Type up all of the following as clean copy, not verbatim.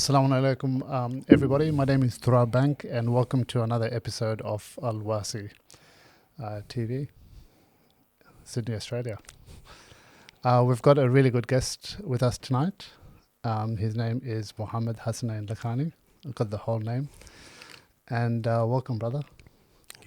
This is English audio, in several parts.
Assalamu alaikum, everybody. My name is Turab Bank, and welcome to another episode of Alwasi TV, Sydney, Australia. We've got a really good guest with us tonight. His name is Mohammed Hasnain Lakhani. I've got the whole name. And welcome, brother.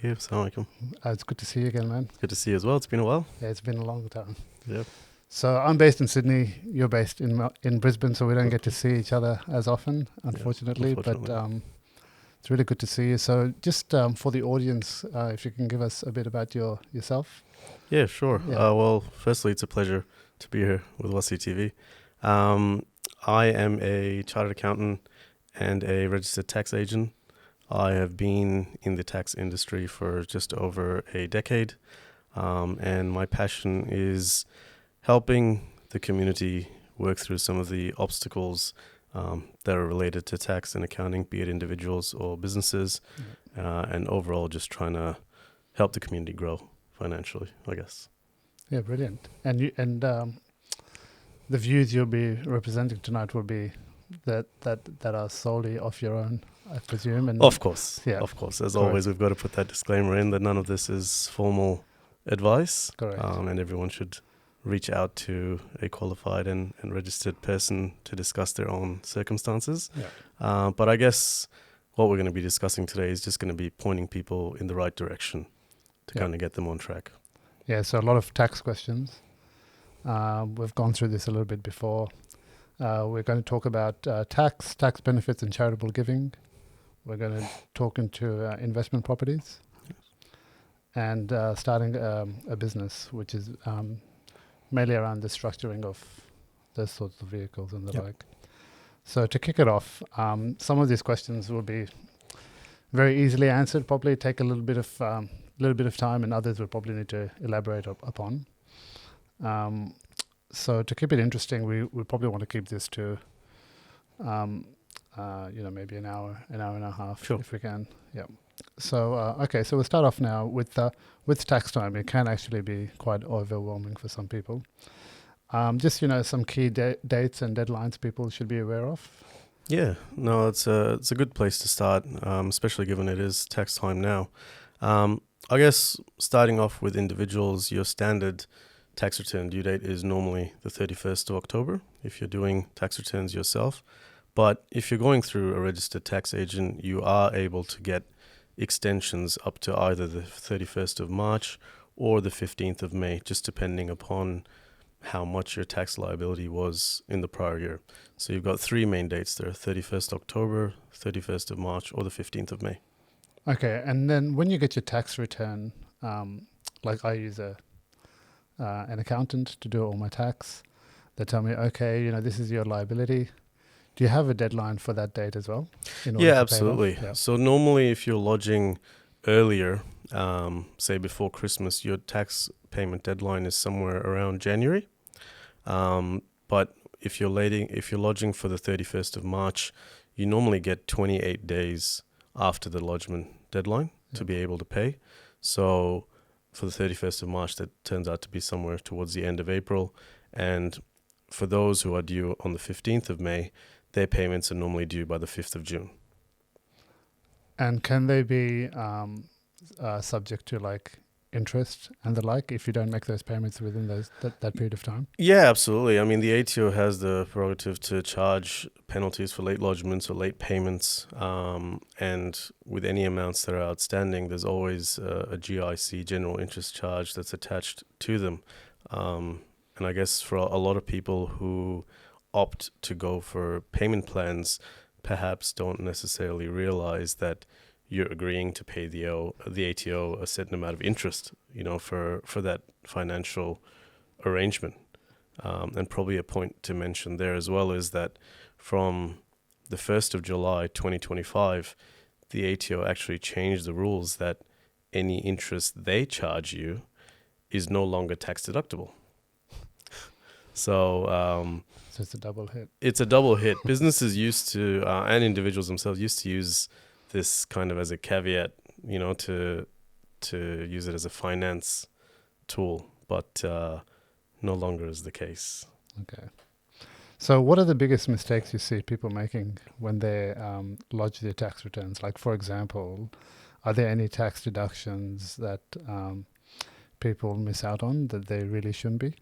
Yeah, assalamu alaikum. It's good to see you again, man. Good to see you as well. It's been a while. Yeah, it's been a long time. Yep. So I'm based in Sydney. You're based in Brisbane, so we don't get to see each other as often, unfortunately. But it's really good to see you. So just for the audience, if you can give us a bit about yourself. Yeah, sure. Yeah. Well, firstly, it's a pleasure to be here with Alwasi TV. I am a chartered accountant and a registered tax agent. I have been in the tax industry for just over a decade, and my passion is helping the community work through some of the obstacles that are related to tax and accounting, be it individuals or businesses, and overall just trying to help the community grow financially, I guess. Yeah, brilliant. And the views you'll be representing tonight will be that are solely of your own, I presume. And of course. Yeah. Of course. As always, we've got to put that disclaimer in that none of this is formal advice. Correct. And everyone should reach out to a qualified and registered person to discuss their own circumstances. Yeah. But I guess what we're going to be discussing today is just going to be pointing people in the right direction to kind of get them on track. Yeah, so a lot of tax questions. We've gone through this a little bit before. We're going to talk about tax benefits and charitable giving. We're going to talk into investment properties and starting a business, which is mainly around the structuring of those sorts of vehicles and the like. So to kick it off, some of these questions will be very easily answered, probably take a little bit of time, and others will probably need to elaborate upon. So to keep it interesting, we probably want to keep this to, maybe an hour and a half, if we can. Yeah. So so we'll start off now with tax time. It can actually be quite overwhelming for some people. Just some key dates and deadlines people should be aware of. Yeah, no, it's a good place to start, especially given it is tax time now. I guess starting off with individuals, your standard tax return due date is normally the 31st of October if you're doing tax returns yourself. But if you're going through a registered tax agent, you are able to get extensions up to either the 31st of March or the 15th of May, just depending upon how much your tax liability was in the prior year. So you've got three main dates there: 31st October, 31st of March, or the 15th of May. Okay, and then when you get your tax return, like I use an accountant to do all my tax, they tell me, okay, this is your liability. Do you have a deadline for that date as well? Yeah, absolutely. Yeah. So normally if you're lodging earlier, say before Christmas, your tax payment deadline is somewhere around January. But if you're lodging for the 31st of March, you normally get 28 days after the lodgement deadline to be able to pay. So for the 31st of March, that turns out to be somewhere towards the end of April. And for those who are due on the 15th of May, their payments are normally due by the 5th of June. And can they be subject to like interest and the like if you don't make those payments within that period of time? Yeah, absolutely. I mean, the ATO has the prerogative to charge penalties for late lodgements or late payments. And with any amounts that are outstanding, there's always a GIC, general interest charge, that's attached to them. And I guess for a lot of people who opt to go for payment plans, perhaps don't necessarily realize that you're agreeing to pay the ATO a certain amount of interest, for that financial arrangement. And probably a point to mention there as well is that from the 1st of July 2025, the ATO actually changed the rules that any interest they charge you is no longer tax deductible. So it's a double hit. It's a double hit. Businesses used to, and individuals themselves used to use this kind of as a caveat, to use it as a finance tool, but no longer is the case. Okay. So, what are the biggest mistakes you see people making when they lodge their tax returns? Like, for example, are there any tax deductions that people miss out on that they really shouldn't be?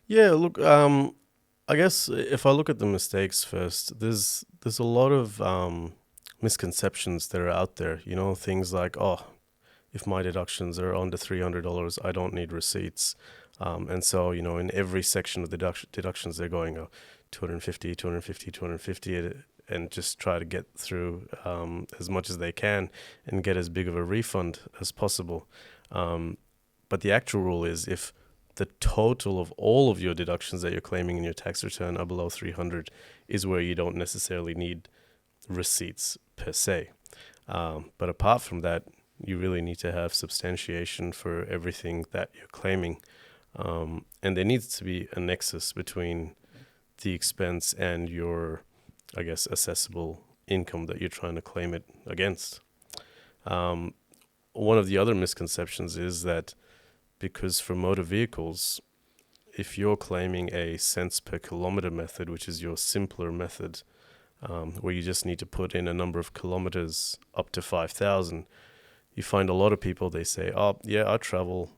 Yeah, look, I guess if I look at the mistakes first, there's a lot of misconceptions that are out there. You know, things like, oh, if my deductions are under $300, I don't need receipts. And so, you know, in every section of the deductions, they're going 250, 250, 250, and just try to get through as much as they can and get as big of a refund as possible. But the actual rule is if the total of all of your deductions that you're claiming in your tax return are below 300 is where you don't necessarily need receipts per se. But apart from that, you really need to have substantiation for everything that you're claiming. And there needs to be a nexus between the expense and your, I guess, assessable income that you're trying to claim it against. One of the other misconceptions is that because for motor vehicles, if you're claiming a cents per kilometer method, which is your simpler method, where you just need to put in a number of kilometers up to 5,000, you find a lot of people, they say, oh, yeah, I travel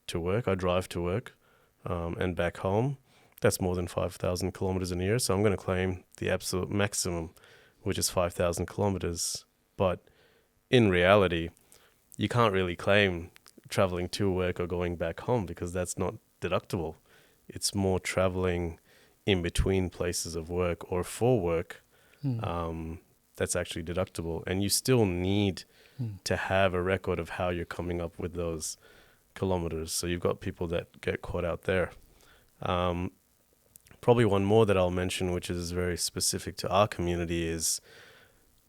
to work, I drive to work and back home. That's more than 5,000 kilometers in a year, so I'm going to claim the absolute maximum, which is 5,000 kilometers. But in reality, you can't really claim traveling to work or going back home because that's not deductible. It's more traveling in between places of work or for work that's actually deductible. And you still need to have a record of how you're coming up with those kilometers. So you've got people that get caught out there. Probably one more that I'll mention, which is very specific to our community, is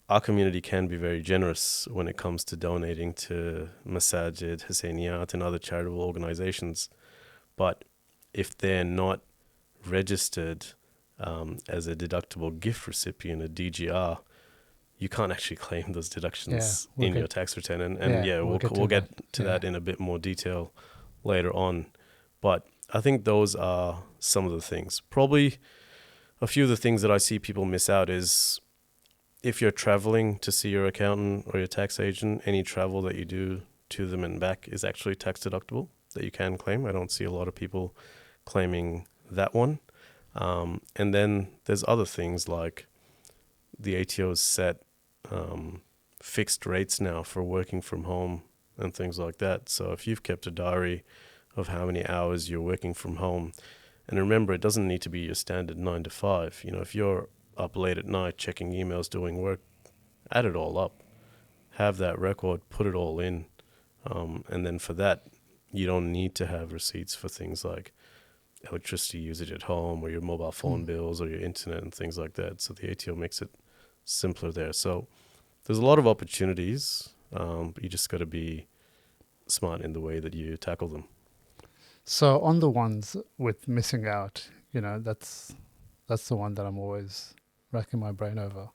our community can be very generous when it comes to donating to Masajid, Hussainiyat, and other charitable organizations. But if they're not registered as a deductible gift recipient, a DGR, you can't actually claim those deductions in your tax return. And we'll get to that in a bit more detail later on. But I think those are some of the things. Probably a few of the things that I see people miss out is if you're traveling to see your accountant or your tax agent, any travel that you do to them and back is actually tax deductible that you can claim. I don't see a lot of people claiming that one. And then there's other things like the ATO's set fixed rates now for working from home and things like that. So if you've kept a diary of how many hours you're working from home, and remember, it doesn't need to be your standard 9 to 5. You know, if you're up late at night checking emails, doing work, add it all up. Have that record, put it all in. And then for that, you don't need to have receipts for things like electricity usage at home or your mobile phone bills or your internet and things like that. So the ATO makes it simpler there. So there's a lot of opportunities, but you just got to be smart in the way that you tackle them. So on the ones with missing out, you know, that's the one that I'm always racking my brain over.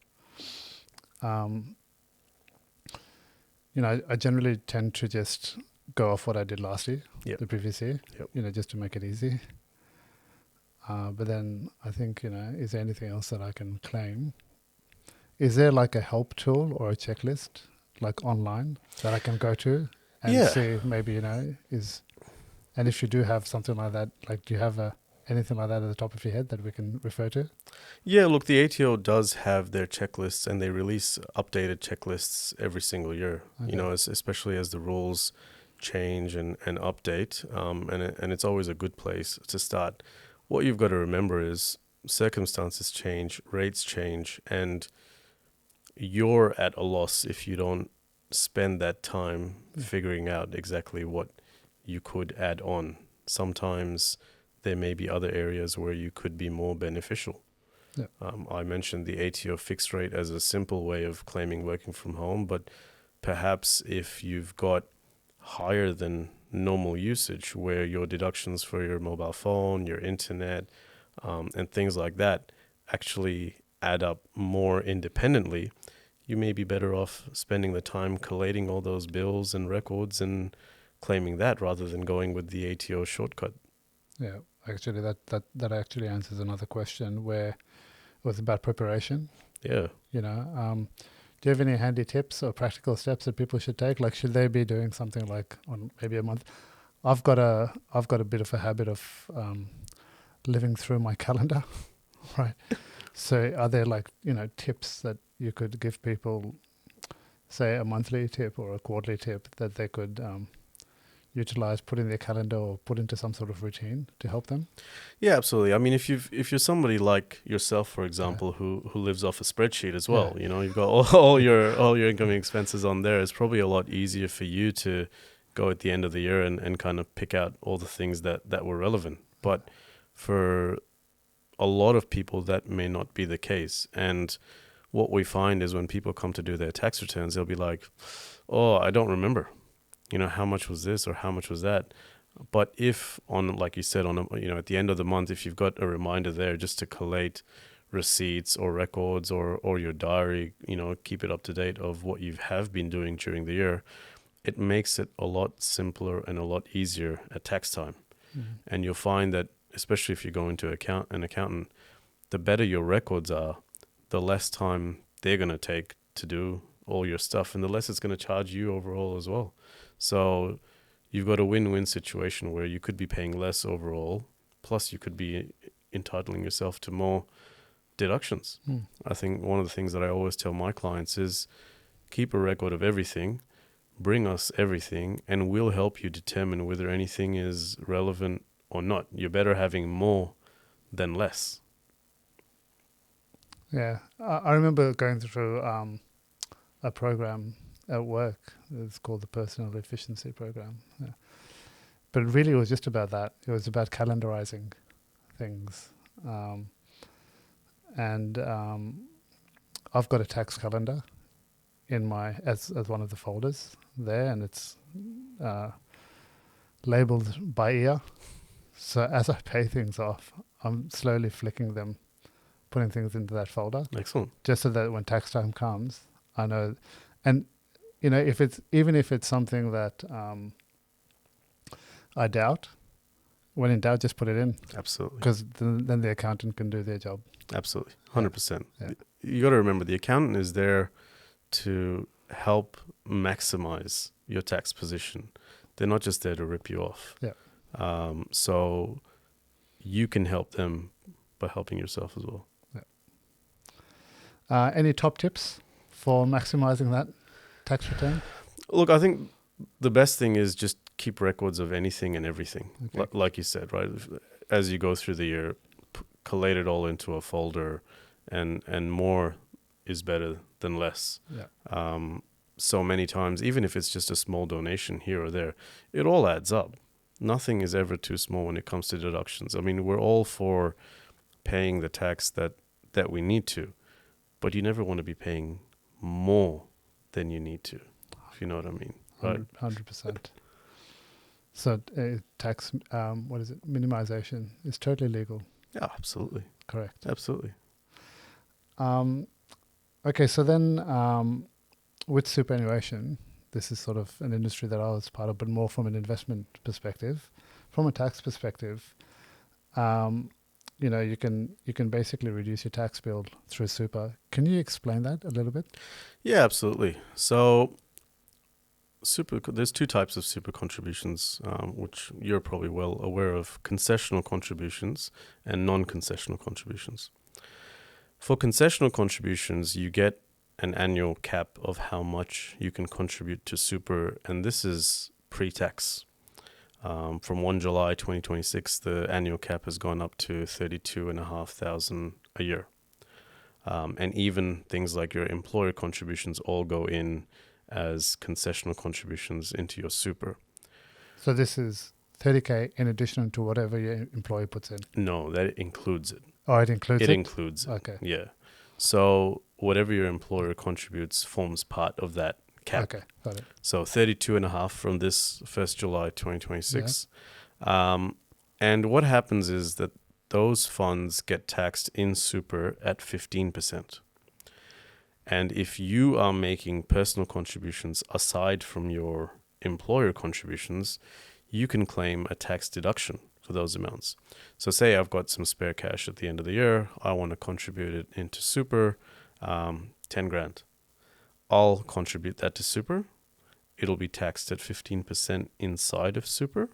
You know, I generally tend to just go off what I did last year, the previous year, you know, just to make it easy. But then I think, you know, is there anything else that I can claim? Is there like a help tool or a checklist like online that I can go to and see maybe, you know, and if you do have something like that, like do you have anything like that at the top of your head that we can refer to? Yeah, look, the ATO does have their checklists and they release updated checklists every single year, you know, especially as the rules change and update. And it's always a good place to start. What you've got to remember is circumstances change, rates change, and you're at a loss if you don't spend that time figuring out exactly what you could add on. Sometimes there may be other areas where you could be more beneficial. I mentioned the ATO fixed rate as a simple way of claiming working from home, but perhaps if you've got higher than normal usage where your deductions for your mobile phone, your internet, and things like that actually add up more independently, you may be better off spending the time collating all those bills and records and claiming that rather than going with the ATO shortcut. Yeah, actually. That actually answers another question where it was about preparation. Yeah. You know, do you have any handy tips or practical steps that people should take? Like, should they be doing something like on maybe a month? I've got a bit of a habit of living through my calendar, right? So, are there like tips that you could give people, say a monthly tip or a quarterly tip that they could utilize, put in their calendar or put into some sort of routine to help them? Yeah, absolutely. I mean, if you're somebody like yourself, for example, who lives off a spreadsheet as well, you've got all your incoming expenses on there. It's probably a lot easier for you to go at the end of the year and kind of pick out all the things that were relevant. But for a lot of people, that may not be the case. And what we find is when people come to do their tax returns, they'll be like, "Oh, I don't remember. How much was this or how much was that?" But if like you said, at the end of the month, if you've got a reminder there just to collate receipts or records or your diary, keep it up to date of what you have been doing during the year, it makes it a lot simpler and a lot easier at tax time. Mm-hmm. And you'll find that, especially if you go into an accountant, the better your records are, the less time they're going to take to do all your stuff, and the less it's going to charge you overall as well. So you've got a win-win situation where you could be paying less overall, plus you could be entitling yourself to more deductions. I think one of the things that I always tell my clients is keep a record of everything, bring us everything, and we'll help you determine whether anything is relevant or not. You're better having more than less. Yeah, I remember going through a program at work. It's called the Personal Efficiency Program. Yeah. But really it was just about that. It was about calendarizing things. And I've got a tax calendar in my as one of the folders there, and it's labeled by ear. So as I pay things off, I'm slowly flicking them, putting things into that folder. Excellent. Just so that when tax time comes, I know. And if it's something that I doubt, when in doubt, just put it in. Absolutely. Because then the accountant can do their job. Absolutely. 100%. Yeah. You got to remember, the accountant is there to help maximize your tax position. They're not just there to rip you off. Yeah. So you can help them by helping yourself as well. Yeah. Any top tips for maximizing that tax return? Look, I think the best thing is just keep records of anything and everything. Okay. Like you said, right? As you go through the year, collate it all into a folder, and more is better than less. Yeah. So many times, even if it's just a small donation here or there, it all adds up. Nothing is ever too small when it comes to deductions. I mean, we're all for paying the tax that we need to, but you never want to be paying more than you need to, if you know what I mean. Right? 100%. So tax, what is it? Minimization is totally legal. Yeah, absolutely. Correct. Absolutely. Okay, so then with superannuation, this is sort of an industry that I was part of, but more from an investment perspective. From a tax perspective, you can basically reduce your tax bill through super. Can you explain that a little bit? Yeah, absolutely. So there's two types of super contributions, which you're probably well aware of: concessional contributions and non-concessional contributions. For concessional contributions, you get an annual cap of how much you can contribute to super, and this is pre-tax. From 1 July 2026, the annual cap has gone up to $32,500 a year. And even things like your employer contributions all go in as concessional contributions into your super. So this is 30K in addition to whatever your employer puts in? No, that includes it. Oh, it includes it? It includes it. Okay. Yeah. So whatever your employer contributes forms part of that cap. Okay, got it. So 32.5 from this 1st July 2026. Yeah. And what happens is that those funds get taxed in super at 15%. And if you are making personal contributions aside from your employer contributions, you can claim a tax deduction for those amounts. So say I've got some spare cash at the end of the year. I want to contribute it into super, 10 grand. I'll contribute that to super. It'll be taxed at 15% inside of super.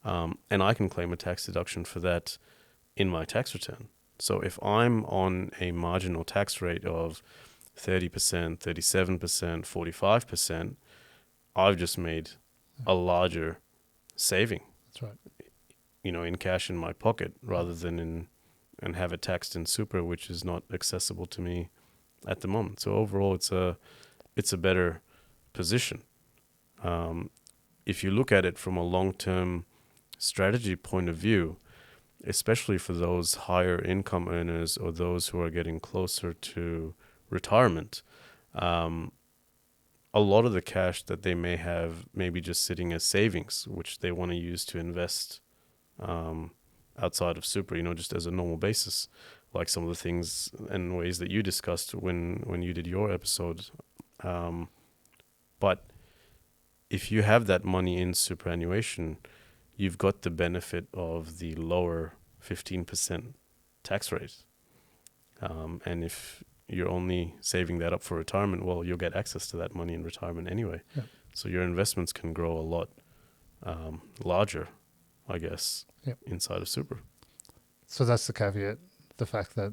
And I can claim a tax deduction for that in my tax return. So if I'm on a marginal tax rate of 30%, 37%, 45%, I've just made a larger saving. That's right. In cash in my pocket rather than and have it taxed in super, which is not accessible to me at the moment. So overall, it's a better position. If you look at it from a long-term strategy point of view, especially for those higher income earners or those who are getting closer to retirement, a lot of the cash that they may have maybe just sitting as savings, which they want to use to invest outside of super, just as a normal basis, like some of the things and ways that you discussed when you did your episode. But if you have that money in superannuation, you've got the benefit of the lower 15% tax rate. And if you're only saving that up for retirement, well, you'll get access to that money in retirement anyway. Yeah. So your investments can grow a lot larger, I guess, Yep. inside of super. So that's the caveat, the fact that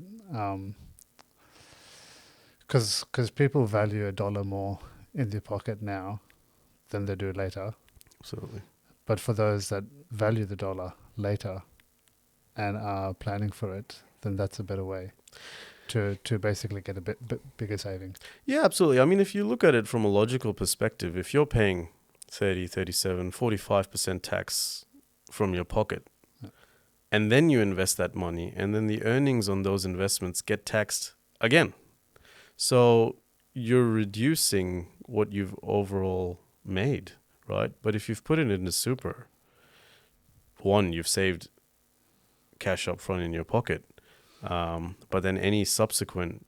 because people value $1 more in their pocket now than they do later. Absolutely. But for those that value the dollar later and are planning for it, then that's a better way to basically get a bit bigger savings. Yeah, absolutely. I mean, if you look at it from a logical perspective, if you're paying 30, 37, 45% tax from your pocket, and then you invest that money, and then the earnings on those investments get taxed again. So you're reducing what you've overall made, right? But if you've put it into super, one, you've saved cash up front in your pocket, but then any subsequent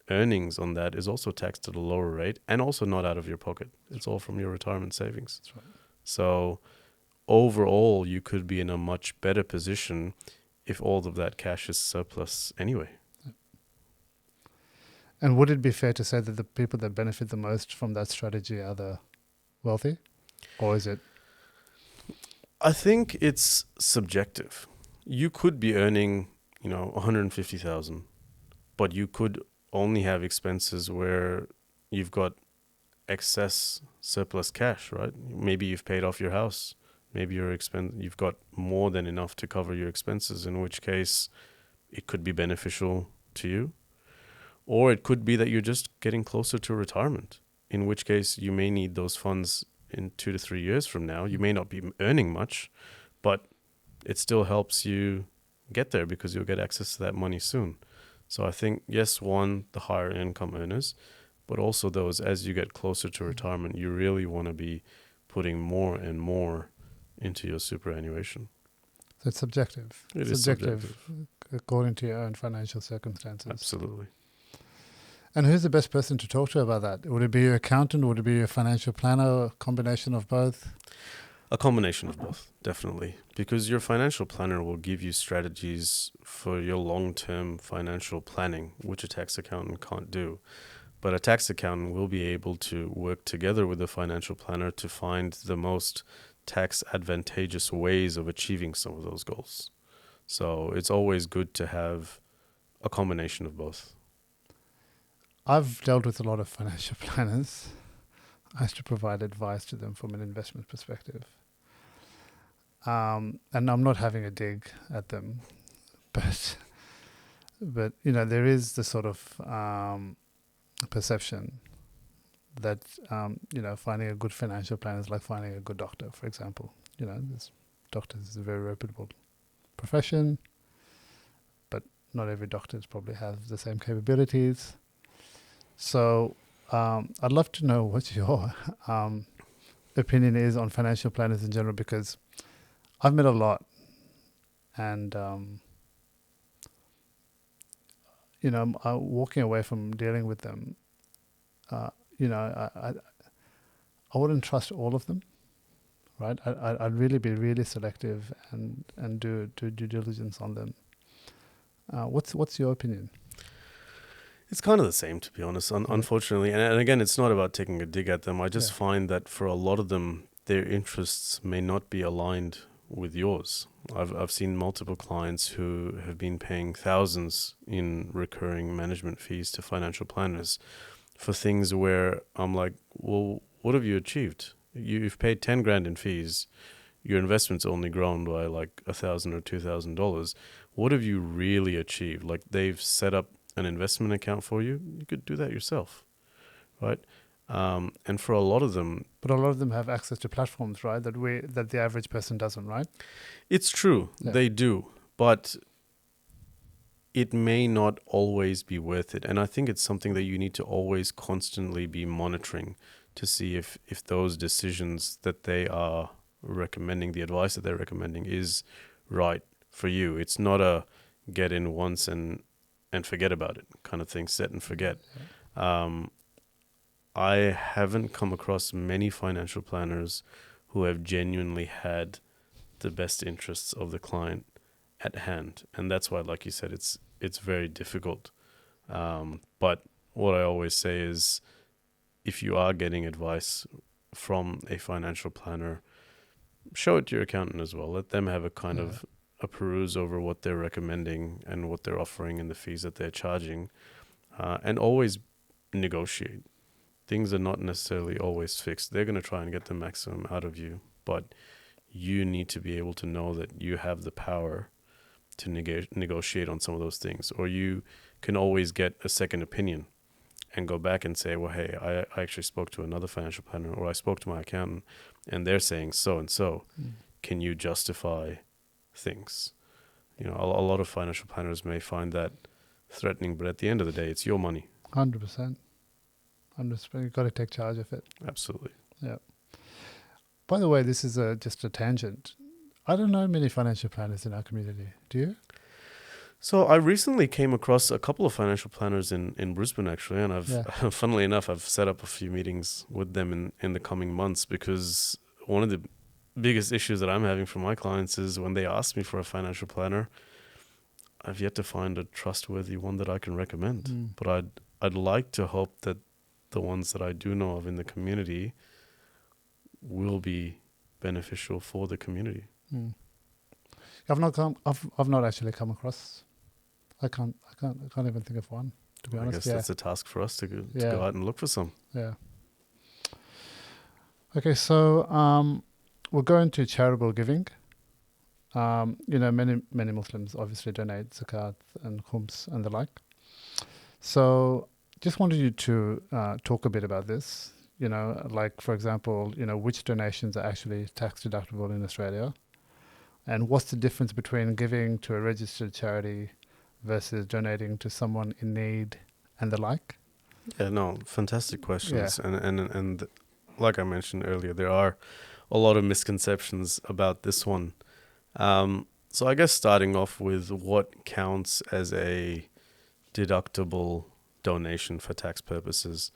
earnings on that is also taxed at a lower rate and also not out of your pocket. It's all from your retirement savings. That's right. So overall, you could be in a much better position if all of that cash is surplus anyway. And would it be fair to say that the people that benefit the most from that strategy are the wealthy? Or is it? I think it's subjective. You could be earning, 150,000, but you could only have expenses where you've got excess surplus cash, right? Maybe you've paid off your house. Maybe you've got more than enough to cover your expenses, in which case it could be beneficial to you. Or it could be that you're just getting closer to retirement, in which case you may need those funds in 2 to 3 years from now. You may not be earning much, but it still helps you get there because you'll get access to that money soon. So I think, yes, one, the higher income earners, but also those, as you get closer to retirement, you really want to be putting more and more into your superannuation. So it's subjective. It is subjective. According to your own financial circumstances. Absolutely. And who's the best person to talk to about that? Would it be your accountant? Would it be your financial planner? A combination of both? A combination of both, definitely. Because your financial planner will give you strategies for your long-term financial planning, which a tax accountant can't do. But a tax accountant will be able to work together with the financial planner to find the most tax advantageous ways of achieving some of those goals. So it's always good to have a combination of both. I've dealt with a lot of financial planners. I used to provide advice to them from an investment perspective. And I'm not having a dig at them, but there is the sort of perception that finding a good financial planner is like finding a good doctor, for example. Doctors is a very reputable profession, but not every doctor probably has the same capabilities. So I'd love to know what your opinion is on financial planners in general, because I've met a lot, and walking away from dealing with them, I wouldn't trust all of them, right? I'd really be really selective and do due diligence on them. What's your opinion? It's kind of the same, to be honest, unfortunately. And again, it's not about taking a dig at them. I just find that for a lot of them, their interests may not be aligned with yours. I've seen multiple clients who have been paying thousands in recurring management fees to financial planners for things where I'm like, well, what have you achieved? You've paid 10 grand in fees. Your investment's only grown by like $1,000 or $2,000. What have you really achieved? Like, they've set up an investment account for you. You could do that yourself, right? And for a lot of them, but a lot of them have access to platforms, right? That the average person doesn't, right? it's true, they do, but it may not always be worth it. And I think it's something that you need to always constantly be monitoring to see if those decisions that they are recommending, the advice that they're recommending, is right for you. It's not a get in once and forget about it kind of thing, set and forget. I haven't come across many financial planners who have genuinely had the best interests of the client at hand. And that's why, like you said, it's very difficult. But what I always say is, if you are getting advice from a financial planner, show it to your accountant as well. Let them have a kind of a peruse over what they're recommending and what they're offering and the fees that they're charging, and always negotiate. Things are not necessarily always fixed. They're going to try and get the maximum out of you, but you need to be able to know that you have the power to negotiate on some of those things. Or you can always get a second opinion and go back and say, well, hey, I actually spoke to another financial planner, or I spoke to my accountant, and they're saying so and so. Can you justify things? You know, a lot of financial planners may find that threatening, but at the end of the day, it's your money. 100%. You've got to take charge of it. Absolutely. Yeah. By the way, this is just a tangent. I don't know many financial planners in our community. Do you? So I recently came across a couple of financial planners in Brisbane, actually, and funnily enough, I've set up a few meetings with them in the coming months, because one of the biggest issues that I'm having from my clients is when they ask me for a financial planner, I've yet to find a trustworthy one that I can recommend. But I'd like to hope that the ones that I do know of in the community will be beneficial for the community. I've not actually come across. I can't even think of one, to be honest. I guess that's a task for us to go out and look for some. Yeah. Okay, so we'll go into charitable giving. Many Muslims obviously donate zakat and khums and the like. So just wanted you to talk a bit about this. Like, for example, which donations are actually tax deductible in Australia, and what's the difference between giving to a registered charity versus donating to someone in need and the like? Yeah, no, fantastic questions. Yeah. And like I mentioned earlier, there are a lot of misconceptions about this one. So I guess starting off with what counts as a deductible donation for tax purposes.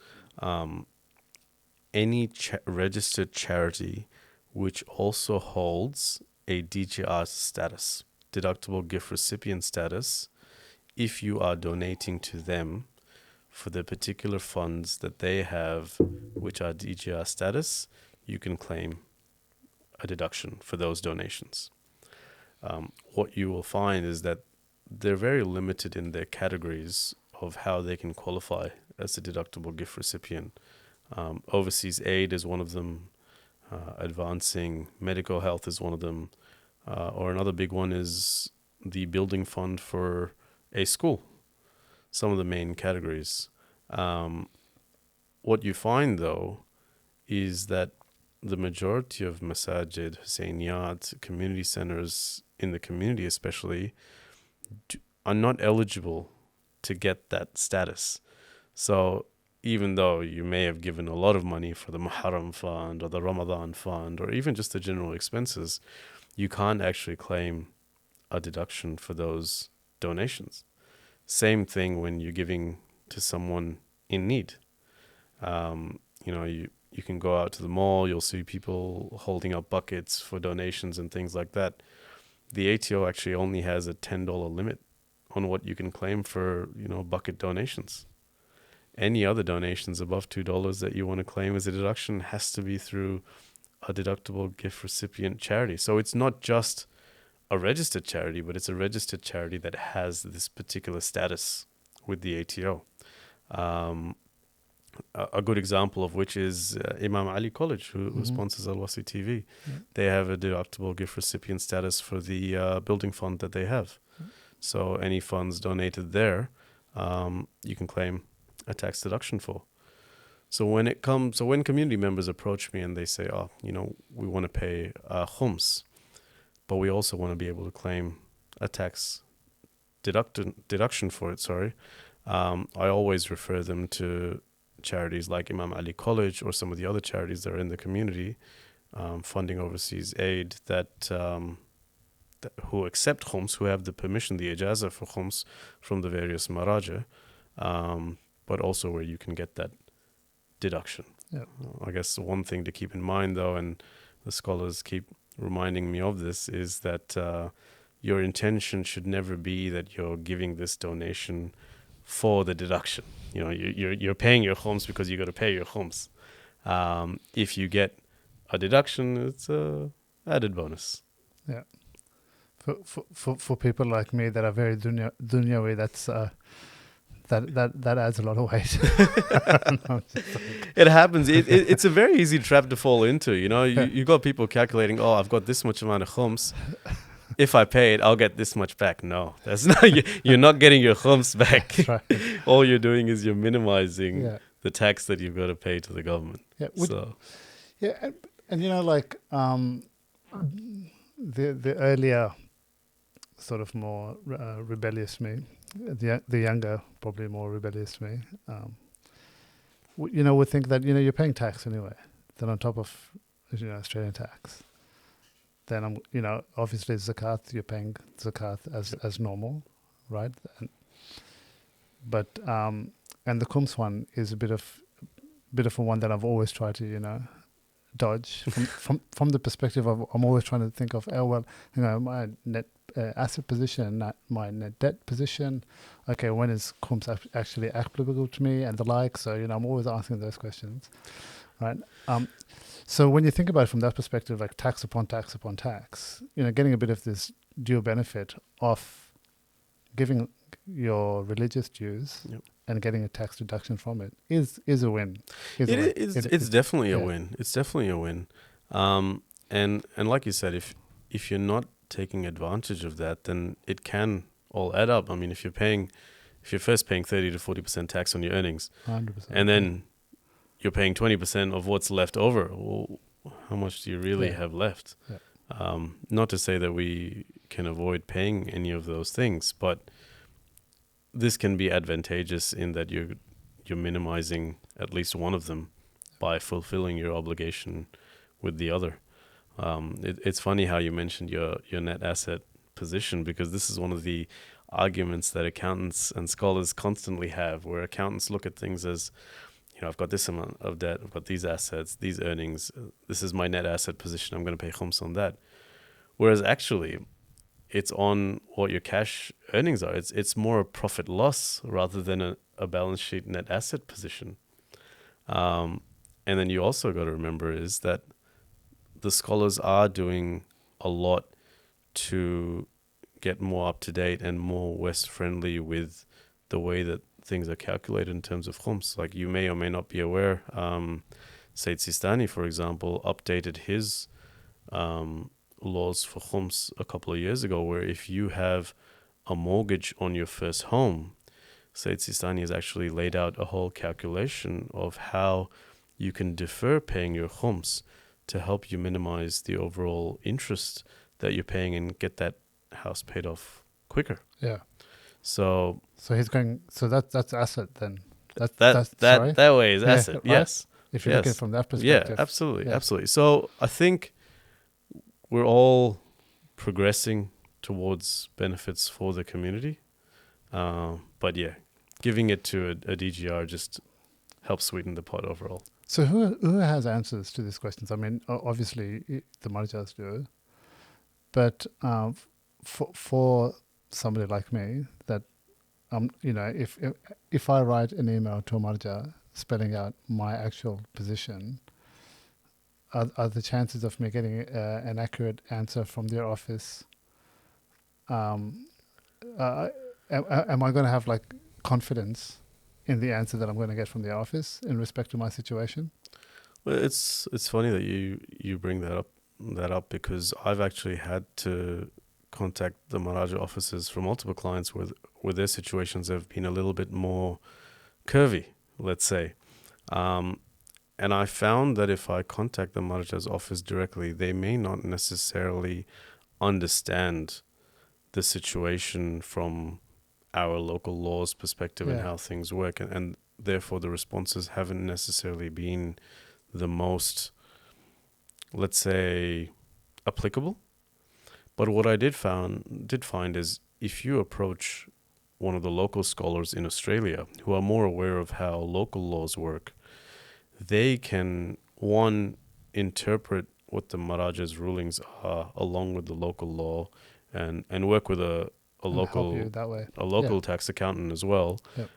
Any registered charity which also holds a DGR status, deductible gift recipient status, if you are donating to them for the particular funds that they have, which are DGR status, you can claim a deduction for those donations. What you will find is that they're very limited in their categories of how they can qualify as a deductible gift recipient. Overseas aid is one of them. Advancing medical health is one of them. Or another big one is the building fund for a school. Some of the main categories. What you find, though, is that the majority of masajid, Hussainiyat, community centers in the community especially, are not eligible to get that status. So even though you may have given a lot of money for the Muharram fund or the Ramadan fund or even just the general expenses, you can't actually claim a deduction for those donations. Same thing when you're giving to someone in need. You you can go out to the mall, you'll see people holding up buckets for donations and things like that. The ATO actually only has a $10 limit on what you can claim for, bucket donations. Any other donations above $2 that you want to claim as a deduction has to be through a deductible gift recipient charity. So it's not just a registered charity, but it's a registered charity that has this particular status with the ATO. A good example of which is Imam Ali College, who sponsors Alwasi TV. Yeah. They have a deductible gift recipient status for the building fund that they have. So any funds donated there, you can claim a tax deduction for. So when community members approach me and they say, we want to pay Khums, but we also want to be able to claim a tax deduction for it, I always refer them to charities like Imam Ali College or some of the other charities that are in the community, funding overseas aid that who accept Khums, who have the permission, the ijazah for Khums from the various maraja, but also where you can get that deduction. Yeah. I guess one thing to keep in mind, though, and the scholars keep reminding me of this, is that your intention should never be that you're giving this donation for the deduction. You're paying your Khums because you got to pay your Khums. If you get a deduction, it's a added bonus. Yeah. For people like me that are very dunyawi, that's that adds a lot of weight. It happens. It's a very easy trap to fall into. You got people calculating, I've got this much amount of Khums. If I pay it, I'll get this much back. No, that's not. You're not getting your Khums back. That's right. All you're doing is you're minimizing the tax that you've got to pay to the government. Yeah. And the earlier sort of more rebellious me, the younger probably more rebellious me, would think that you're paying tax anyway. Then on top of Australian tax, then obviously zakat, you're paying zakat as normal, right? But and the Khums one is a bit of a one that I've always tried to dodge from the perspective of I'm always trying to think of my net asset position, not my net debt position. Okay, when is Khums actually applicable to me and the like? So I'm always asking those questions, right? So when you think about it from that perspective, like tax upon tax upon tax, getting a bit of this dual benefit of giving your religious dues and getting a tax deduction from it is a win. It's definitely a win. It's definitely a win. And like you said, if you're not taking advantage of that, then it can all add up. I mean, if you're first paying 30 to 40% tax on your earnings, 100%, and then you're paying 20% of what's left over, well, how much do you really have left? Yeah. Not to say that we can avoid paying any of those things, but this can be advantageous in that you're minimizing at least one of them by fulfilling your obligation with the other. It's funny how you mentioned your net asset position, because this is one of the arguments that accountants and scholars constantly have, where accountants look at things as, I've got this amount of debt, I've got these assets, these earnings, this is my net asset position, I'm going to pay Khums on that. Whereas actually, it's on what your cash earnings are. It's more a profit loss rather than a balance sheet net asset position. And then you also got to remember is that the scholars are doing a lot to get more up to date and more West friendly with the way that things are calculated in terms of Khums. Like you may or may not be aware, Said Sistani, for example, updated his laws for Khums a couple of years ago, where if you have a mortgage on your first home, Said Sistani has actually laid out a whole calculation of how you can defer paying your Khums to help you minimize the overall interest that you're paying and get that house paid off quicker. Yeah. So he's going. So that's asset then. That way is asset. Right? Yes. If you look at it from that perspective. Yeah, absolutely. So I think we're all progressing towards benefits for the community. But yeah, giving it to a DGR just help sweeten the pot overall. So who has answers to these questions? I mean, obviously the Marjas do, but for somebody like me, that if I write an email to a Marja spelling out my actual position, are the chances of me getting an accurate answer from their office? Am I going to have like confidence in the answer that I'm going to get from the office in respect to my situation? Well, it's funny that you bring that up because I've actually had to contact the Maharaja offices for multiple clients where their situations have been a little bit more curvy, let's say. And I found that if I contact the Maharaja's office directly, they may not necessarily understand the situation from our local laws perspective and how things work. And therefore, the responses haven't necessarily been the most, let's say, applicable. But what I did find is if you approach one of the local scholars in Australia who are more aware of how local laws work, they can, one, interpret what the Maharaja's rulings are along with the local law and work with a local tax accountant as well. Yep.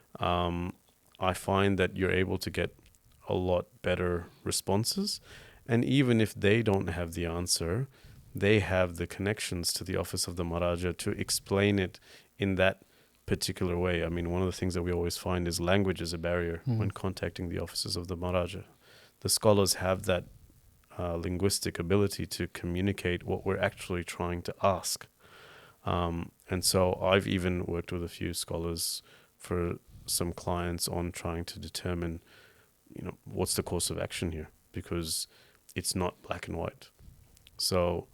I find that you're able to get a lot better responses. And even if they don't have the answer, they have the connections to the office of the Maharaja to explain it in that particular way. I mean, one of the things that we always find is language is a barrier when contacting the offices of the Maharaja. The scholars have that linguistic ability to communicate what we're actually trying to ask. And so I've even worked with a few scholars for some clients on trying to determine, what's the course of action here, because it's not black and white. So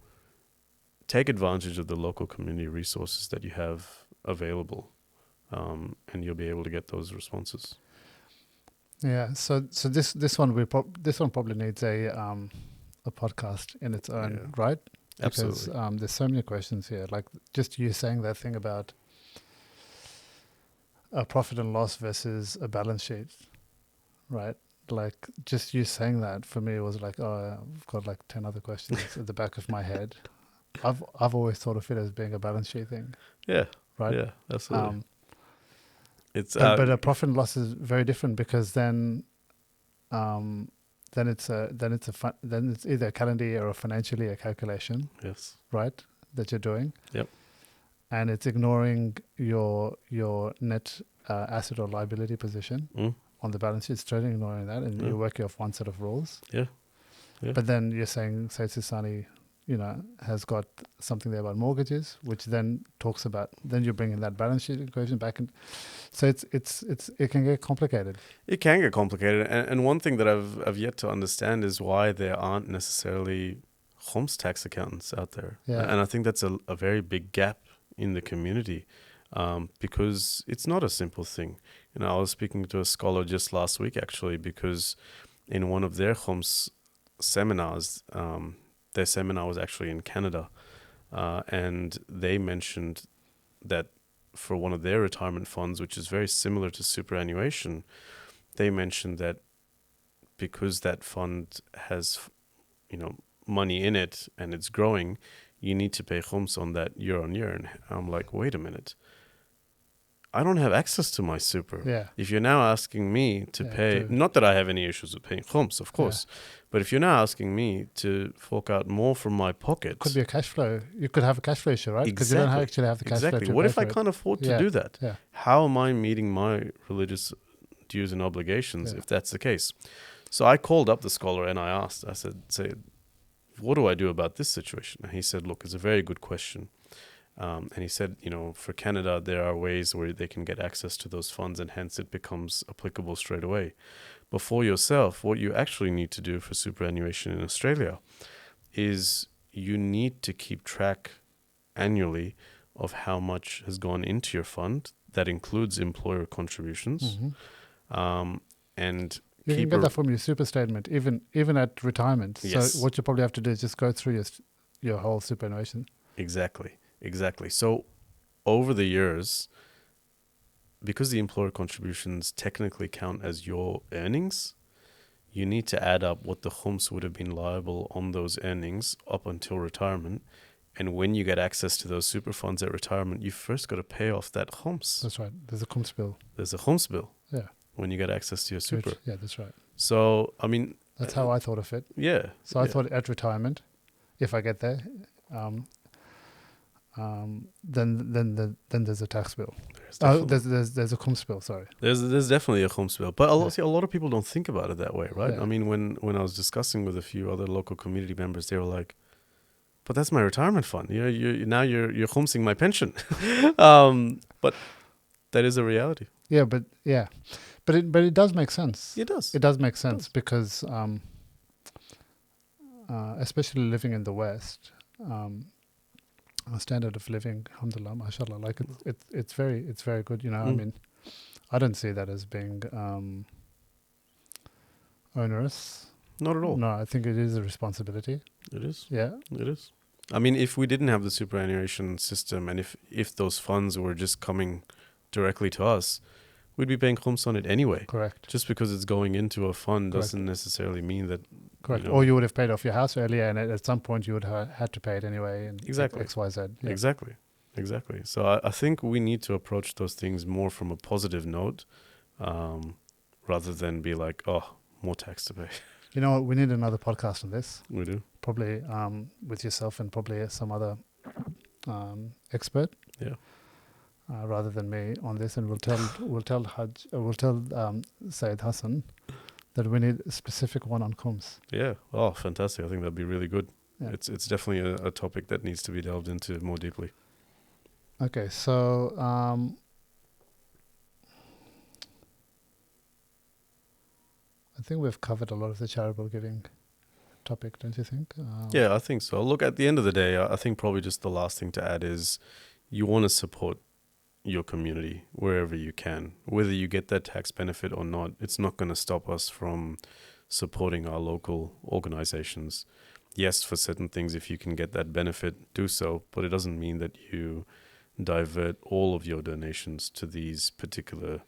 take advantage of the local community resources that you have available, and you'll be able to get those responses. Yeah. So this one probably needs a podcast in its own right. Because Absolutely. there's so many questions here. Like just you saying that thing about a profit and loss versus a balance sheet, right? Like just you saying that for me was like, oh, I've got like 10 other questions at the back of my head. I've always thought of it as being a balance sheet thing. Yeah. Right. Yeah. Absolutely. But a profit and loss is very different because then it's either a calendar year or a financial year calculation. Yes. Right. That you're doing. Yep. And it's ignoring your net asset or liability position on the balance sheet. It's totally ignoring that, and you're working off one set of rules. Yeah. But then you're saying Said Sistani, has got something there about mortgages, which then talks about. Then you're bringing that balance sheet equation back, and so it can get complicated. It can get complicated, and one thing that I've yet to understand is why there aren't necessarily Khums tax accountants out there. Yeah. And I think that's a very big gap in the community, because it's not a simple thing. I was speaking to a scholar just last week actually, because in one of their Khums seminars, their seminar was actually in Canada, and they mentioned that for one of their retirement funds, which is very similar to superannuation, they mentioned that because that fund has, money in it and it's growing, you need to pay Khums on that year on year. And I'm like, wait a minute. I don't have access to my super. Yeah. If you're now asking me to pay, not that I have any issues with paying Khums, of course, but if you're now asking me to fork out more from my pocket. Could be a cash flow. You could have a cash flow issue, right? Because you don't actually have the cash flow. What if I can't afford to do that? Yeah. How am I meeting my religious dues and obligations if that's the case? So I called up the scholar and I said, what do I do about this situation? And he said, look, it's a very good question. And he said, for Canada, there are ways where they can get access to those funds and hence it becomes applicable straight away. But for yourself, what you actually need to do for superannuation in Australia is you need to keep track annually of how much has gone into your fund. That includes employer contributions. And you can get that from your super statement, even at retirement. Yes. So what you probably have to do is just go through your whole superannuation. Exactly. So over the years, because the employer contributions technically count as your earnings, you need to add up what the Khums would have been liable on those earnings up until retirement. And when you get access to those super funds at retirement, you first got to pay off that Khums. That's right. There's a Khums bill. There's a Khums bill. Yeah. When you get access to your super. Yeah, that's right. So, I mean... That's how I thought of it. Yeah. So I thought at retirement, if I get there, then there's a tax bill. There's a Khums bill. Sorry. There's definitely a Khums bill, but a lot of people don't think about it that way, right? Yeah. I mean, when I was discussing with a few other local community members, they were like, "But that's my retirement fund. You're Khumsing my pension," but that is a reality. But it does make sense. It does. It does make sense because, especially living in the West, our standard of living, alhamdulillah, mashallah, like it's very good. You know, I mean, I don't see that as being onerous. Not at all. No, I think it is a responsibility. It is. Yeah, it is. I mean, if we didn't have the superannuation system, and if those funds were just coming directly to us, we'd be paying Khums on it anyway. correct. Just because it's going into a fund Correct. doesn't necessarily mean that. Correct. You know, Or you would have paid off your house earlier, and at some point you would have had to pay it anyway. And Exactly. X, Y, Z. Yeah. Exactly. So I think we need to approach those things more from a positive note, rather than be like, oh, more tax to pay. You know what? We need another podcast on this. We do. Probably with yourself and probably some other expert. Yeah. Rather than me on this, and we'll tell Saeed Hassan that we need a specific one on Khums. Yeah. Oh, fantastic. I think that'd be really good. Yeah. It's definitely a topic that needs to be delved into more deeply. Okay, so I think we've covered a lot of the charitable giving topic, don't you think? Yeah, I think so. Look, at the end of the day, I think probably just the last thing to add is you want to support your community wherever you can. Whether you get that tax benefit or not, it's not going to stop us from supporting our local organizations. Yes, for certain things, if you can get that benefit, do so, but it doesn't mean that you divert all of your donations to these particular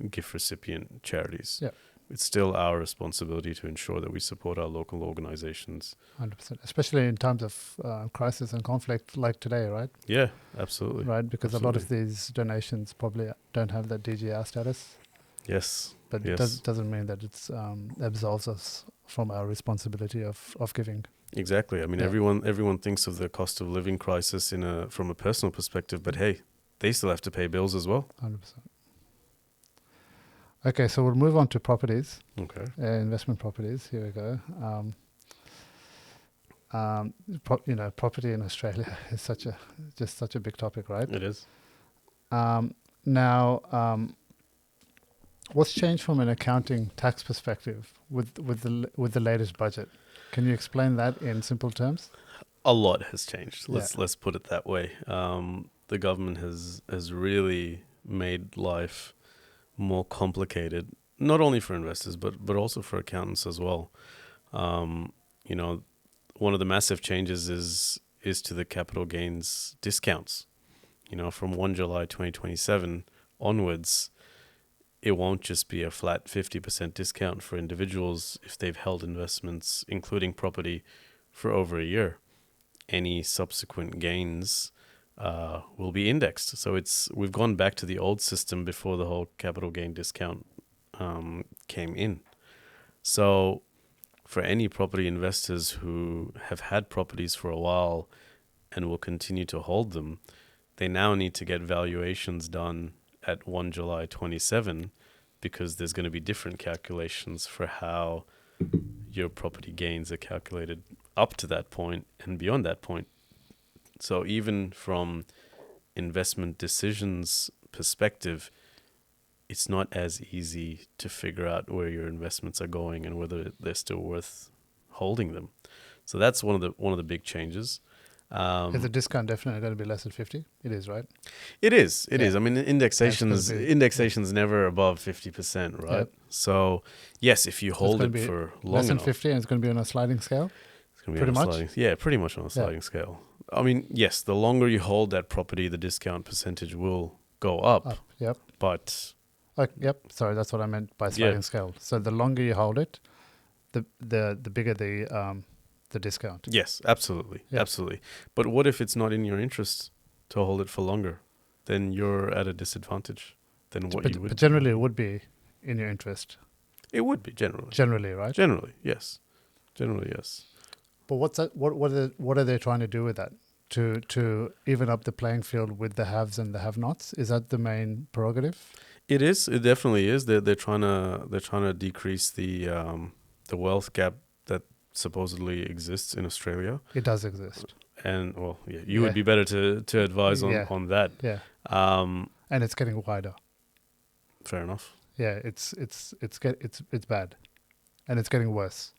gift recipient charities. Yeah. It's still our responsibility to ensure that we support our local organizations. 100%, especially in times of crisis and conflict like today, right? Yeah, absolutely. Right, because a lot of these donations probably don't have that DGR status. Yes. But it doesn't mean that it's absolves us from our responsibility of giving. Exactly. I mean, everyone thinks of the cost of living crisis from a personal perspective, but hey, they still have to pay bills as well. 100%. Okay, so we'll move on to properties. Okay. Investment properties. Here we go. Property in Australia is such a big topic, right? It is. Now, what's changed from an accounting tax perspective with the latest budget? Can you explain that in simple terms? A lot has changed. Let's put it that way. The government has really made life more complicated, not only for investors but also for accountants as well. One of the massive changes is to the capital gains discounts. From 1 July 2027 onwards, it won't just be a flat 50% discount for individuals if they've held investments, including property, for over a year. Any subsequent gains will be indexed. So we've gone back to the old system before the whole capital gain discount came in. So for any property investors who have had properties for a while and will continue to hold them, they now need to get valuations done at 1 July 27 because there's going to be different calculations for how your property gains are calculated up to that point and beyond that point. So even from investment decisions perspective, it's not as easy to figure out where your investments are going and whether they're still worth holding them. So that's one of the big changes. Is the discount definitely going to be less than 50? It is, right? It is. It is. I mean, indexation's never above 50%, right? Yep. So yes, if you hold it for long less than enough, 50, and it's going to be on a sliding scale. It's going to be pretty much on a sliding scale. I mean, yes, the longer you hold that property, the discount percentage will go up. Up. Yep. But Yep. Sorry, that's what I meant by sliding scale. So the longer you hold it, the bigger the discount. yes, absolutely, Yeah. absolutely. But what if it's not in your interest to hold it for longer? Then you're at a disadvantage than what you would. But generally, it would be in your interest. It would be generally. Generally, right? Generally, yes. Generally, yes. But what's that? What are they trying to do with that? To even up the playing field with the haves and the have-nots? Is that the main prerogative? It is. It definitely is. They're trying to decrease the wealth gap that supposedly exists in Australia. It does exist. And well, yeah, you would be better to advise on that. Yeah. And it's getting wider. Fair enough. Yeah, it's bad, and it's getting worse.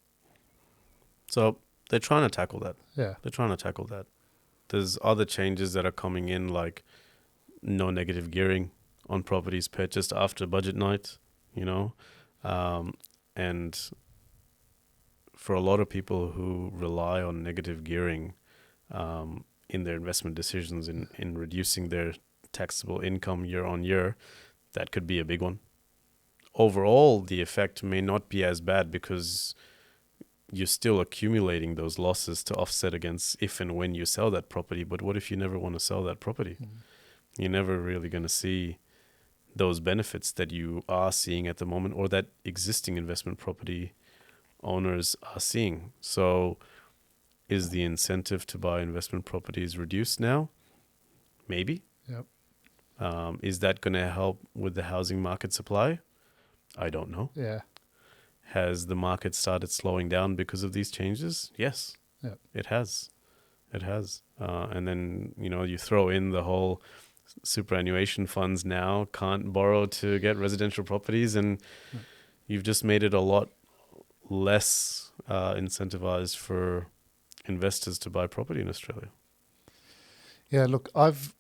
So they're trying to tackle that. Yeah. They're trying to tackle that. There's other changes that are coming in, like no negative gearing on properties purchased after budget night, and for a lot of people who rely on negative gearing in their investment decisions in reducing their taxable income year on year, that could be a big one. Overall, the effect may not be as bad because you're still accumulating those losses to offset against if and when you sell that property. But what if you never want to sell that property? You're never really going to see those benefits that you are seeing at the moment or that existing investment property owners are seeing. So is the incentive to buy investment properties reduced now? Maybe. Yep. Is that going to help with the housing market supply? I don't know. Yeah. Has the market started slowing down because of these changes? Yes. Yep. It has. It has. And then, you throw in the whole superannuation funds now can't borrow to get residential properties, and you've just made it a lot less incentivized for investors to buy property in Australia. Yeah, look, I've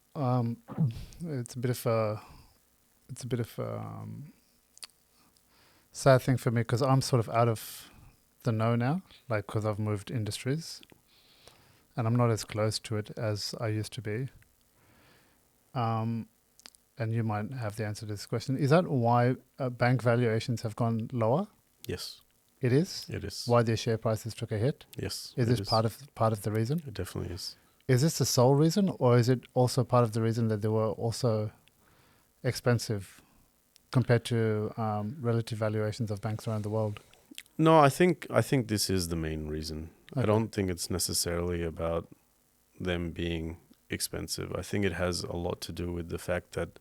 it's a bit of a sad thing for me because I'm sort of out of the know now, like because I've moved industries, and I'm not as close to it as I used to be. And you might have the answer to this question. Is that why bank valuations have gone lower? Yes. It is? It is. Why their share prices took a hit? Yes. Is this part of the reason? It definitely is. Is this the sole reason, or is it also part of the reason that they were also expensive compared to relative valuations of banks around the world? No, I think this is the main reason. Okay. I don't think it's necessarily about them being expensive. I think it has a lot to do with the fact that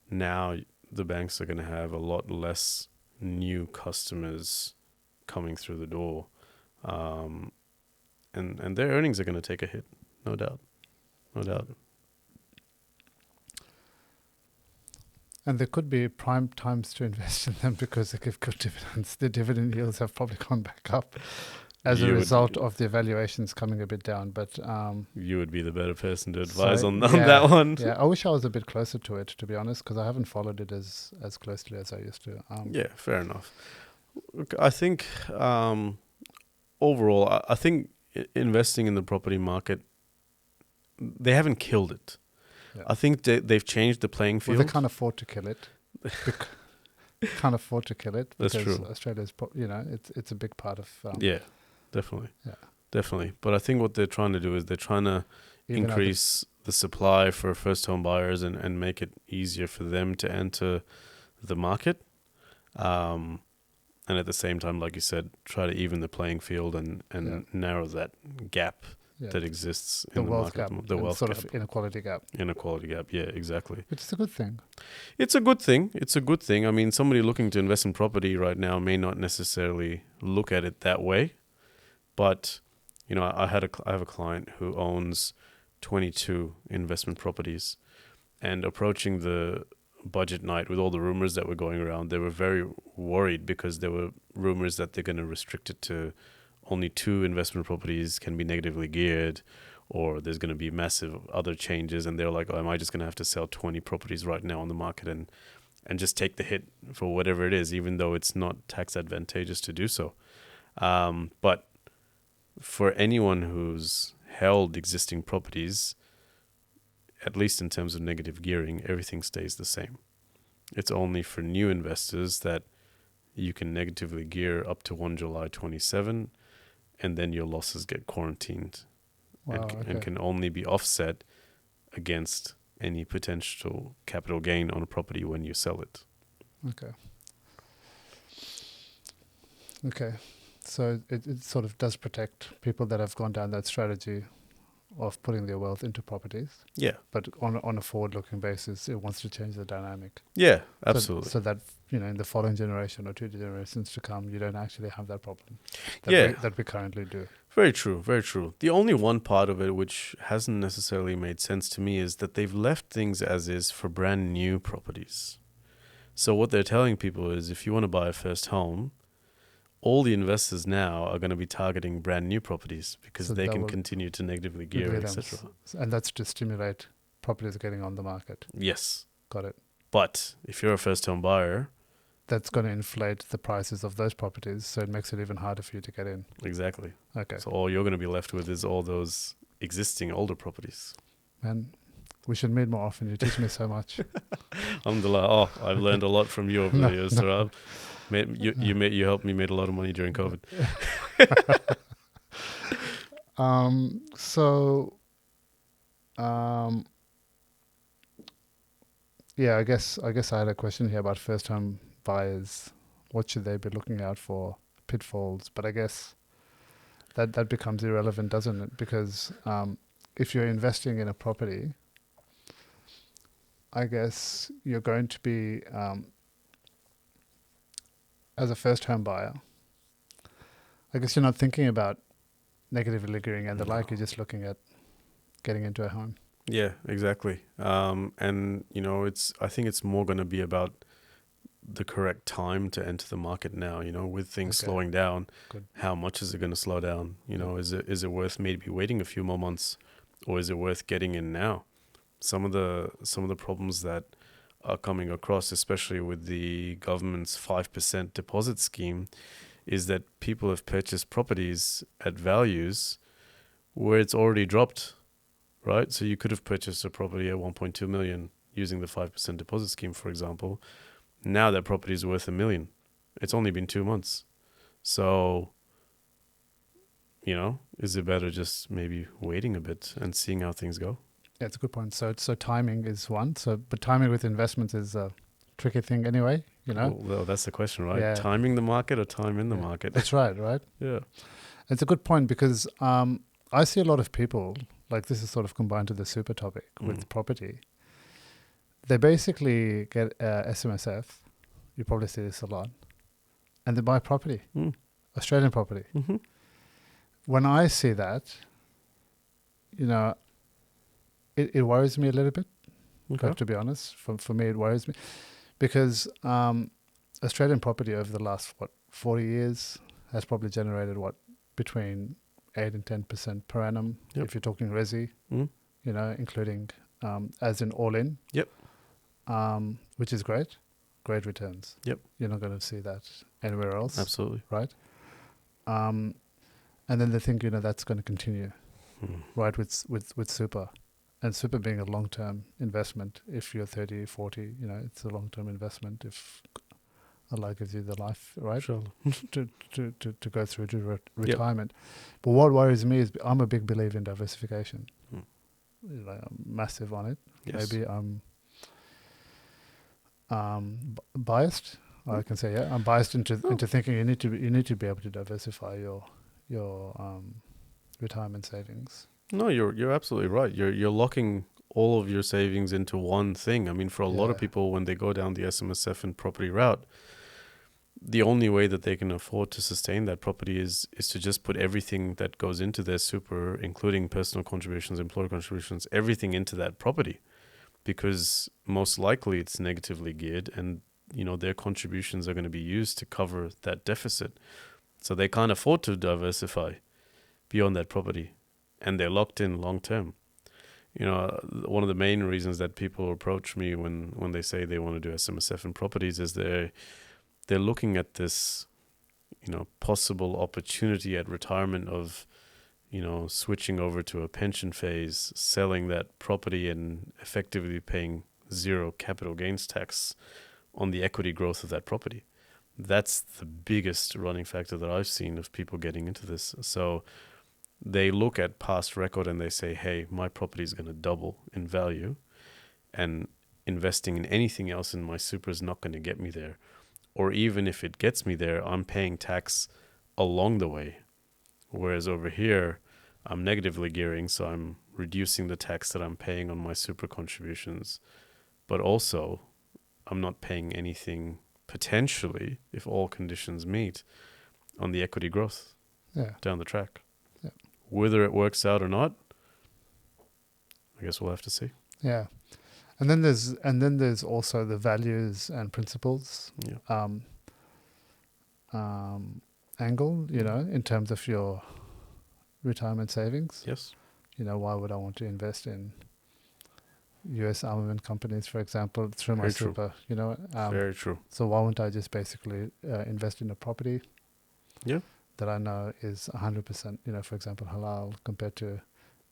now the banks are going to have a lot less new customers coming through the door, and their earnings are going to take a hit, no doubt. And there could be prime times to invest in them because they give good dividends. The dividend yields have probably gone back up as a result of the valuations coming a bit down. But you would be the better person to advise on that one. Yeah, I wish I was a bit closer to it, to be honest, because I haven't followed it as closely as I used to. Yeah, fair enough. Look, I think overall, I think investing in the property market, they haven't killed it. Yeah. I think they've changed the playing field. Well, they can't afford to kill it. Can't afford to kill it. That's true. Australia's, it's a big part of. Yeah, definitely. Yeah, definitely. But I think what they're trying to do is they're trying to increase the supply for first home buyers and make it easier for them to enter the market. And at the same time, like you said, try to even the playing field and narrow that gap that exists in the wealth market. Gap, the wealth sort gap. of inequality gap. Inequality gap, yeah, exactly. Which is a good thing. It's a good thing. I mean, somebody looking to invest in property right now may not necessarily look at it that way. But, I have a client who owns 22 investment properties, and approaching the budget night with all the rumors that were going around, they were very worried because there were rumors that they're going to restrict it to only 2 investment properties can be negatively geared, or there's going to be massive other changes. And they're like, am I just going to have to sell 20 properties right now on the market and just take the hit for whatever it is, even though it's not tax advantageous to do so. But for anyone who's held existing properties, at least in terms of negative gearing, everything stays the same. It's only for new investors that you can negatively gear up to 1 July 27, and then your losses get quarantined and can only be offset against any potential capital gain on a property when you sell it. Okay. So it sort of does protect people that have gone down that strategy of putting their wealth into properties. Yeah. But on a forward-looking basis, it wants to change the dynamic. Yeah, absolutely. So that, in the following generation or 2 generations to come, you don't actually have that problem that we currently do. Very true, very true. The only one part of it which hasn't necessarily made sense to me is that they've left things as is for brand new properties. So what they're telling people is if you want to buy a first home, all the investors now are going to be targeting brand new properties because they can continue to negatively gear, etc. And that's to stimulate properties getting on the market. Yes. Got it. But if you're a first home buyer, that's going to inflate the prices of those properties, so it makes it even harder for you to get in. Exactly. Okay. So all you're going to be left with is all those existing older properties. Man, we should meet more often. You teach me so much. Alhamdulillah. Oh, I've learned a lot from you over the years, Turab. You helped me make a lot of money during COVID. I guess I had a question here about first-time buyers. What should they be looking out for? Pitfalls, but I guess that becomes irrelevant, doesn't it? Because if you're investing in a property, I guess you're going to be as a first-home buyer, I guess you're not thinking about negatively gearing and the like. You're just looking at getting into a home. Yeah, exactly. And I think it's more going to be about the correct time to enter the market now. With things slowing down, how much is it going to slow down? Is it worth maybe waiting a few more months, or is it worth getting in now? Some of the problems that are coming across, especially with the government's 5% deposit scheme, is that people have purchased properties at values where it's already dropped, right? So you could have purchased a property at 1.2 million using the 5% deposit scheme, for example. Now that property is worth $1 million. It's only been 2 months. So, is it better just maybe waiting a bit and seeing how things go? Yeah, it's a good point. So timing is one. But timing with investments is a tricky thing anyway, Well, that's the question, right? Yeah. Timing the market or time in the market? That's right? Yeah. It's a good point because I see a lot of people, like this is sort of combined to the super topic with property. They basically get SMSF. You probably see this a lot. And they buy property, Australian property. Mm-hmm. When I see that, it worries me a little bit. Okay. To be honest, for me, it worries me because Australian property over the last 40 years has probably generated between 8 and 10% per annum. Yep. If you're talking resi, including as in all in. Yep. Which is great returns. Yep. You're not going to see that anywhere else. Absolutely. Right. And then they think that's going to continue, right? With super. And super being a long-term investment. If you're 30, 40, it's a long-term investment. If Allah gives you the life, right, Sure. to go through to retirement. Yep. But what worries me is I'm a big believer in diversification. I'm massive on it. Yes. Maybe I'm biased. I can say I'm biased into thinking you need to be able to diversify your retirement savings. No, you're absolutely right. You're locking all of your savings into one thing. I mean, for a lot of people, when they go down the SMSF and property route, the only way that they can afford to sustain that property is to just put everything that goes into their super, including personal contributions, employer contributions, everything into that property, because most likely it's negatively geared, and their contributions are going to be used to cover that deficit. So they can't afford to diversify beyond that property. And they're locked in long term. One of the main reasons that people approach me when they say they want to do SMSF in properties is they're looking at this, possible opportunity at retirement of, switching over to a pension phase, selling that property and effectively paying zero capital gains tax on the equity growth of that property. That's the biggest running factor that I've seen of people getting into this. So they look at past record and they say, hey, my property is going to double in value, and investing in anything else in my super is not going to get me there. Or even if it gets me there, I'm paying tax along the way. Whereas over here, I'm negatively gearing, so I'm reducing the tax that I'm paying on my super contributions. But also, I'm not paying anything potentially, if all conditions meet, on the equity growth down the track. Yeah. Whether it works out or not, I guess we'll have to see. Yeah. And then there's also the values and principles angle, in terms of your retirement savings. Yes. Why would I want to invest in US armament companies, for example, through my Very true. super? Very true. So why wouldn't I just basically invest in a property that I know is 100%, for example, halal, compared to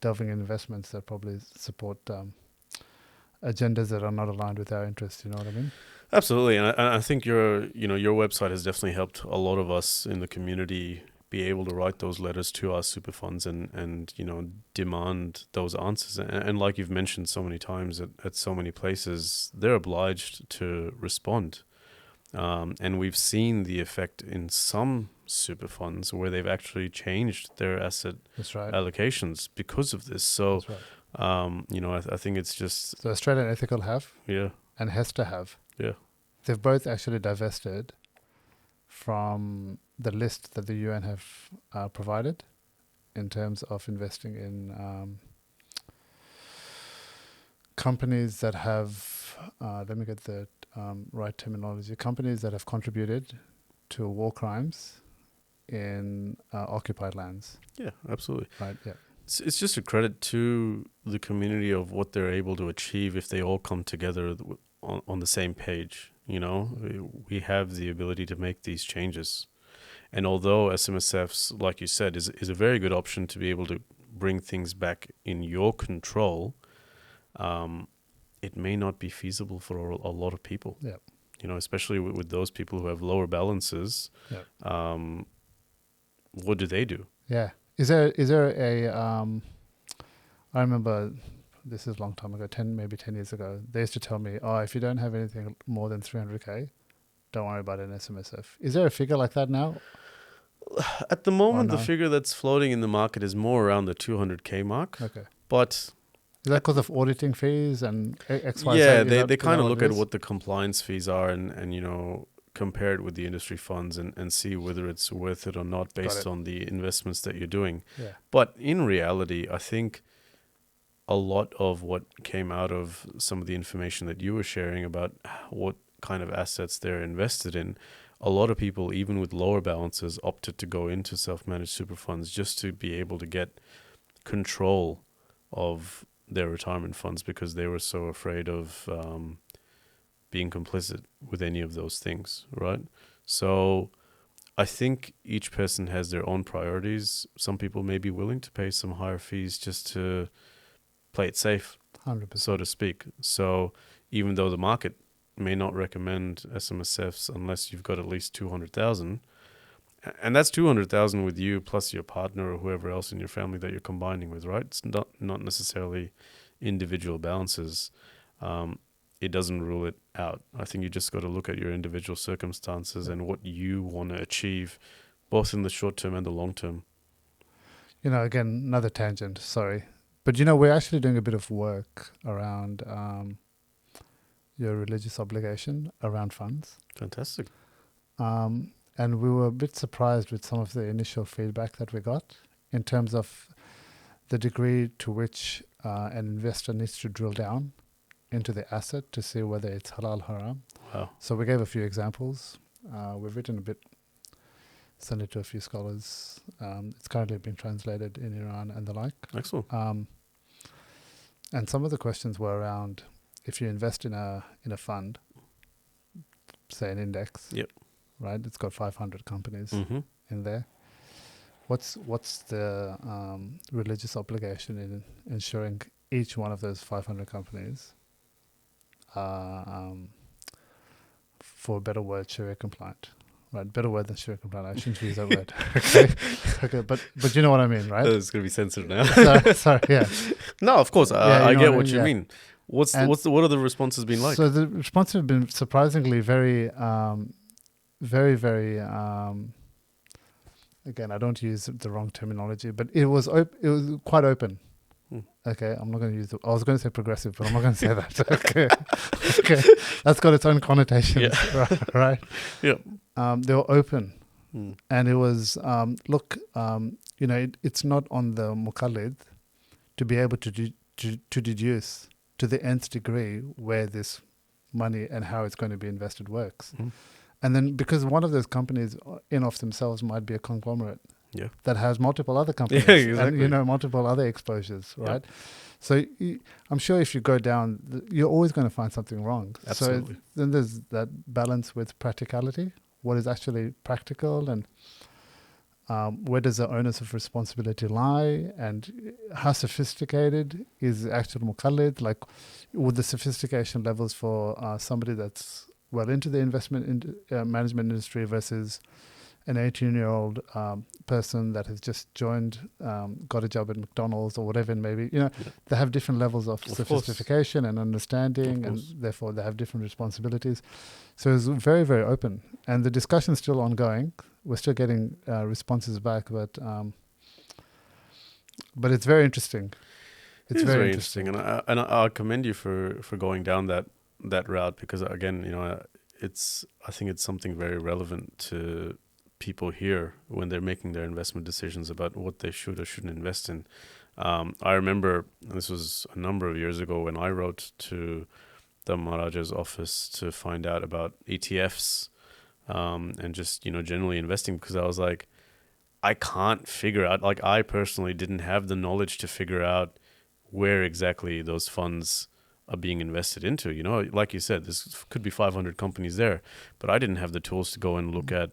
delving in investments that probably support agendas that are not aligned with our interests, you know what I mean? Absolutely. And I think your website has definitely helped a lot of us in the community be able to write those letters to our super funds and demand those answers. And like you've mentioned so many times at so many places, they're obliged to respond. And we've seen the effect in some super funds where they've actually changed their asset allocations because of this. So, I think it's just... So Australian Ethical have and Hester have. Yeah. They've both actually divested from the list that the UN have provided in terms of investing in companies that have, let me get the right terminology, companies that have contributed to war crimes in occupied lands. Yeah, absolutely. Right, yeah. It's just a credit to the community of what they're able to achieve if they all come together on the same page. We have the ability to make these changes. And although SMSFs, like you said, is a very good option to be able to bring things back in your control, it may not be feasible for a lot of people. Yeah. Especially with those people who have lower balances. Yeah. What do they do? Yeah. Is there a I remember this is a long time ago, maybe 10 years ago, they used to tell me, if you don't have anything more than 300K, don't worry about an SMSF. Is there a figure like that now? At the moment, the figure that's floating in the market is more around the 200K mark. Okay. But is that because of auditing fees and XYZ? Yeah, they kind of look at what the compliance fees are and compare it with the industry funds and see whether it's worth it or not based on the investments that you're doing. Yeah. But in reality, I think a lot of what came out of some of the information that you were sharing about what kind of assets they're invested in, a lot of people, even with lower balances, opted to go into self-managed super funds just to be able to get control of their retirement funds because they were so afraid of being complicit with any of those things, right? So I think each person has their own priorities. Some people may be willing to pay some higher fees just to play it safe, 100%. so to speak. So even though the market may not recommend SMSFs unless you've got at least 200,000, and that's 200,000 with you plus your partner or whoever else in your family that you're combining with, right? It's not necessarily individual balances. It doesn't rule it out. I think you just got to look at your individual circumstances and what you want to achieve, both in the short term and the long term. Again, another tangent, sorry. But, we're actually doing a bit of work around your religious obligation around funds. Fantastic. And we were a bit surprised with some of the initial feedback that we got in terms of the degree to which an investor needs to drill down into the asset to see whether it's halal haram. Wow. So we gave a few examples. We've written a bit, sent it to a few scholars. It's currently been translated in Iran and the like. Excellent. And some of the questions were around if you invest in a fund, say an index, yep, right? It's got 500 companies mm-hmm. in there. what's the religious obligation in ensuring each one of those 500 companies are, for a better word, Sharia compliant? Right, better word than Sharia compliant. I shouldn't use that word. Okay, okay, but you know what I mean, right? It's gonna be censored now. Sorry, yeah, No, of course, yeah, you I know get what I what mean, you yeah. mean. What are the responses been like? So the responses have been surprisingly very, very. Again, I don't use the wrong terminology, but it was quite open. Hmm. Okay, I'm not going to use. I was going to say progressive, but I'm not going to say that. Okay, okay, that's got its own connotations, right? Yeah. They were open, Hmm. and it was look, it's not on the mukallid to be able to deduce to the nth degree where this money and how it's going to be invested works. Hmm. And then because one of those companies in of themselves might be a conglomerate Yeah. that has multiple other companies Yeah, exactly. and multiple other exposures, right? Yep. So I'm sure if you go down, you're always going to find something wrong. Absolutely. So then there's that balance with practicality. What is actually practical, and where does the onus of responsibility lie, and how sophisticated is the actual mukallid? Like, with the sophistication levels for somebody that's well into the investment management industry versus an 18-year-old person that has just joined, got a job at McDonald's or whatever it may be. They have different levels of sophistication and understanding, and therefore they have different responsibilities. So it's very, very open, and the discussion's still ongoing. We're still getting responses back, but it's very interesting. It's very interesting, and I commend you for going down that route, because again, I think it's something very relevant to people here when they're making their investment decisions about what they should or shouldn't invest in. I remember this was a number of years ago when I wrote to the Maharaja's office to find out about ETFs and just generally investing, because I was like, I can't figure out, like, I personally didn't have the knowledge to figure out where exactly those funds are being invested into. Like you said, this could be 500 companies there, but I didn't have the tools to go and look at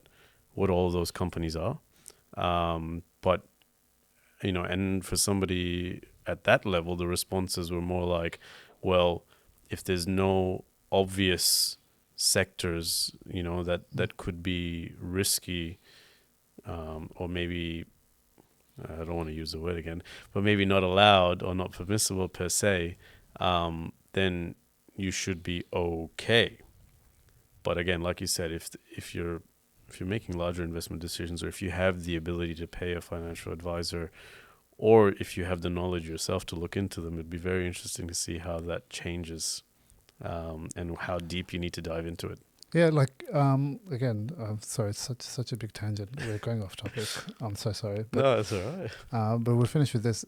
what all of those companies are. But and for somebody at that level, the responses were more like, well, if there's no obvious sectors, that could be risky, or maybe, I don't want to use the word again, but maybe not allowed or not permissible per se, then you should be okay. But again, like you said, if you're making larger investment decisions, or if you have the ability to pay a financial advisor, or if you have the knowledge yourself to look into them, it'd be very interesting to see how that changes, and how deep you need to dive into it. Yeah, like again, sorry, it's such a big tangent. We're going off topic. I'm so sorry. But, No, that's all right. but we'll finish with this.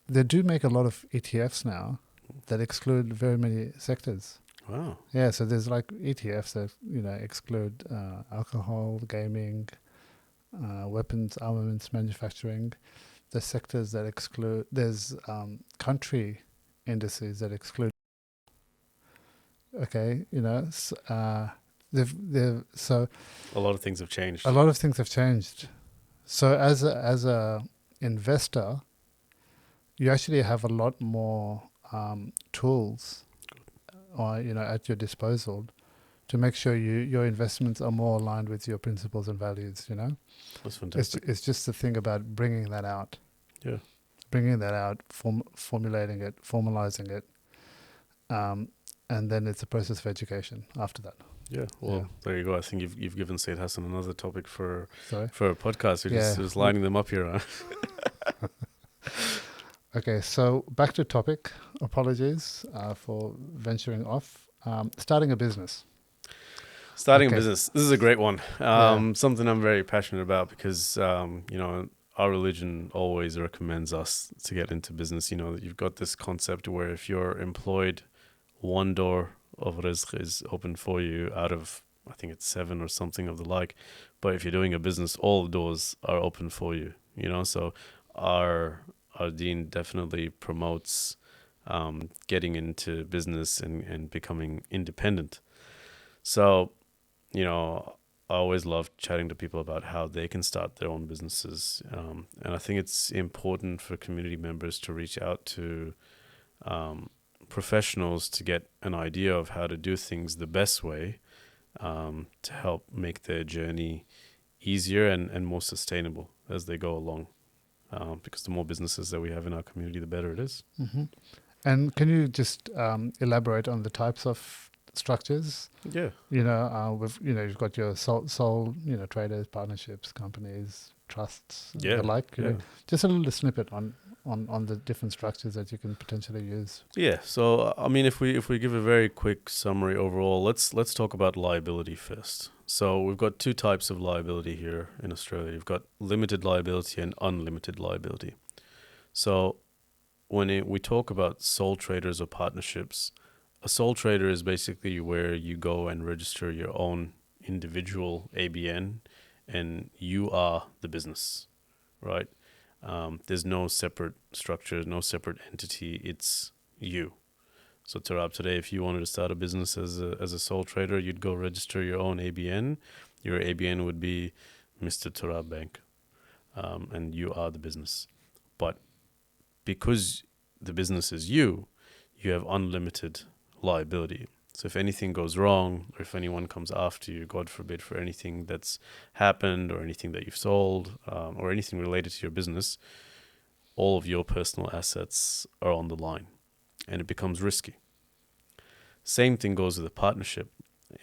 They do make a lot of ETFs now that exclude very many sectors. Wow. Yeah, so there's like ETFs that exclude alcohol, gaming, weapons, armaments, manufacturing. There's sectors that exclude. There's country indices that exclude. Okay, they've so A lot of things have changed. a lot of things have changed. So as a investor, you actually have a lot more tools, or at your disposal, to make sure your investments are more aligned with your principles and values. That's fantastic. It's just the thing about bringing that out. Yeah. Bringing that out, formulating it, formalizing it, and then it's a process of education after that. Yeah, well, there you go. I think you've given Said Hassan another topic for Sorry? a podcast. We're just lining them up here. Huh? Okay, so back to topic. Apologies for venturing off. Starting a business. Starting a business. This is a great one. Something I'm very passionate about, because our religion always recommends us to get into business. You've got this concept where if you're employed, one door of rizq is open for you out of, I think it's 7 or something of the like. But if you're doing a business, all doors are open for you. So our deen definitely promotes getting into business and becoming independent. So, I always love chatting to people about how they can start their own businesses. And I think it's important for community members to reach out to professionals to get an idea of how to do things the best way, to help make their journey easier and more sustainable as they go along. Because the more businesses that we have in our community, the better it is. Mm-hmm. And can you just elaborate on the types of structures? Yeah. You've got your sole traders, partnerships, companies, trusts, Yeah. the like. Yeah. Just a little snippet on the different structures that you can potentially use. Yeah. So I mean, if we give a very quick summary overall, let's talk about liability first. So we've got two types of liability here in Australia. You've got limited liability and unlimited liability. So when we talk about sole traders or partnerships, a sole trader is basically where you go and register your own individual ABN and you are the business, right? There's no separate structure, no separate entity. It's you. So Turab, today, if you wanted to start a business as a sole trader, you'd go register your own ABN. Your ABN would be Mr. Turab Bank, and you are the business. But because the business is you have unlimited liability. So if anything goes wrong, or if anyone comes after you, God forbid, for anything that's happened or anything that you've sold, or anything related to your business, all of your personal assets are on the line and it becomes risky. Same thing goes with a partnership.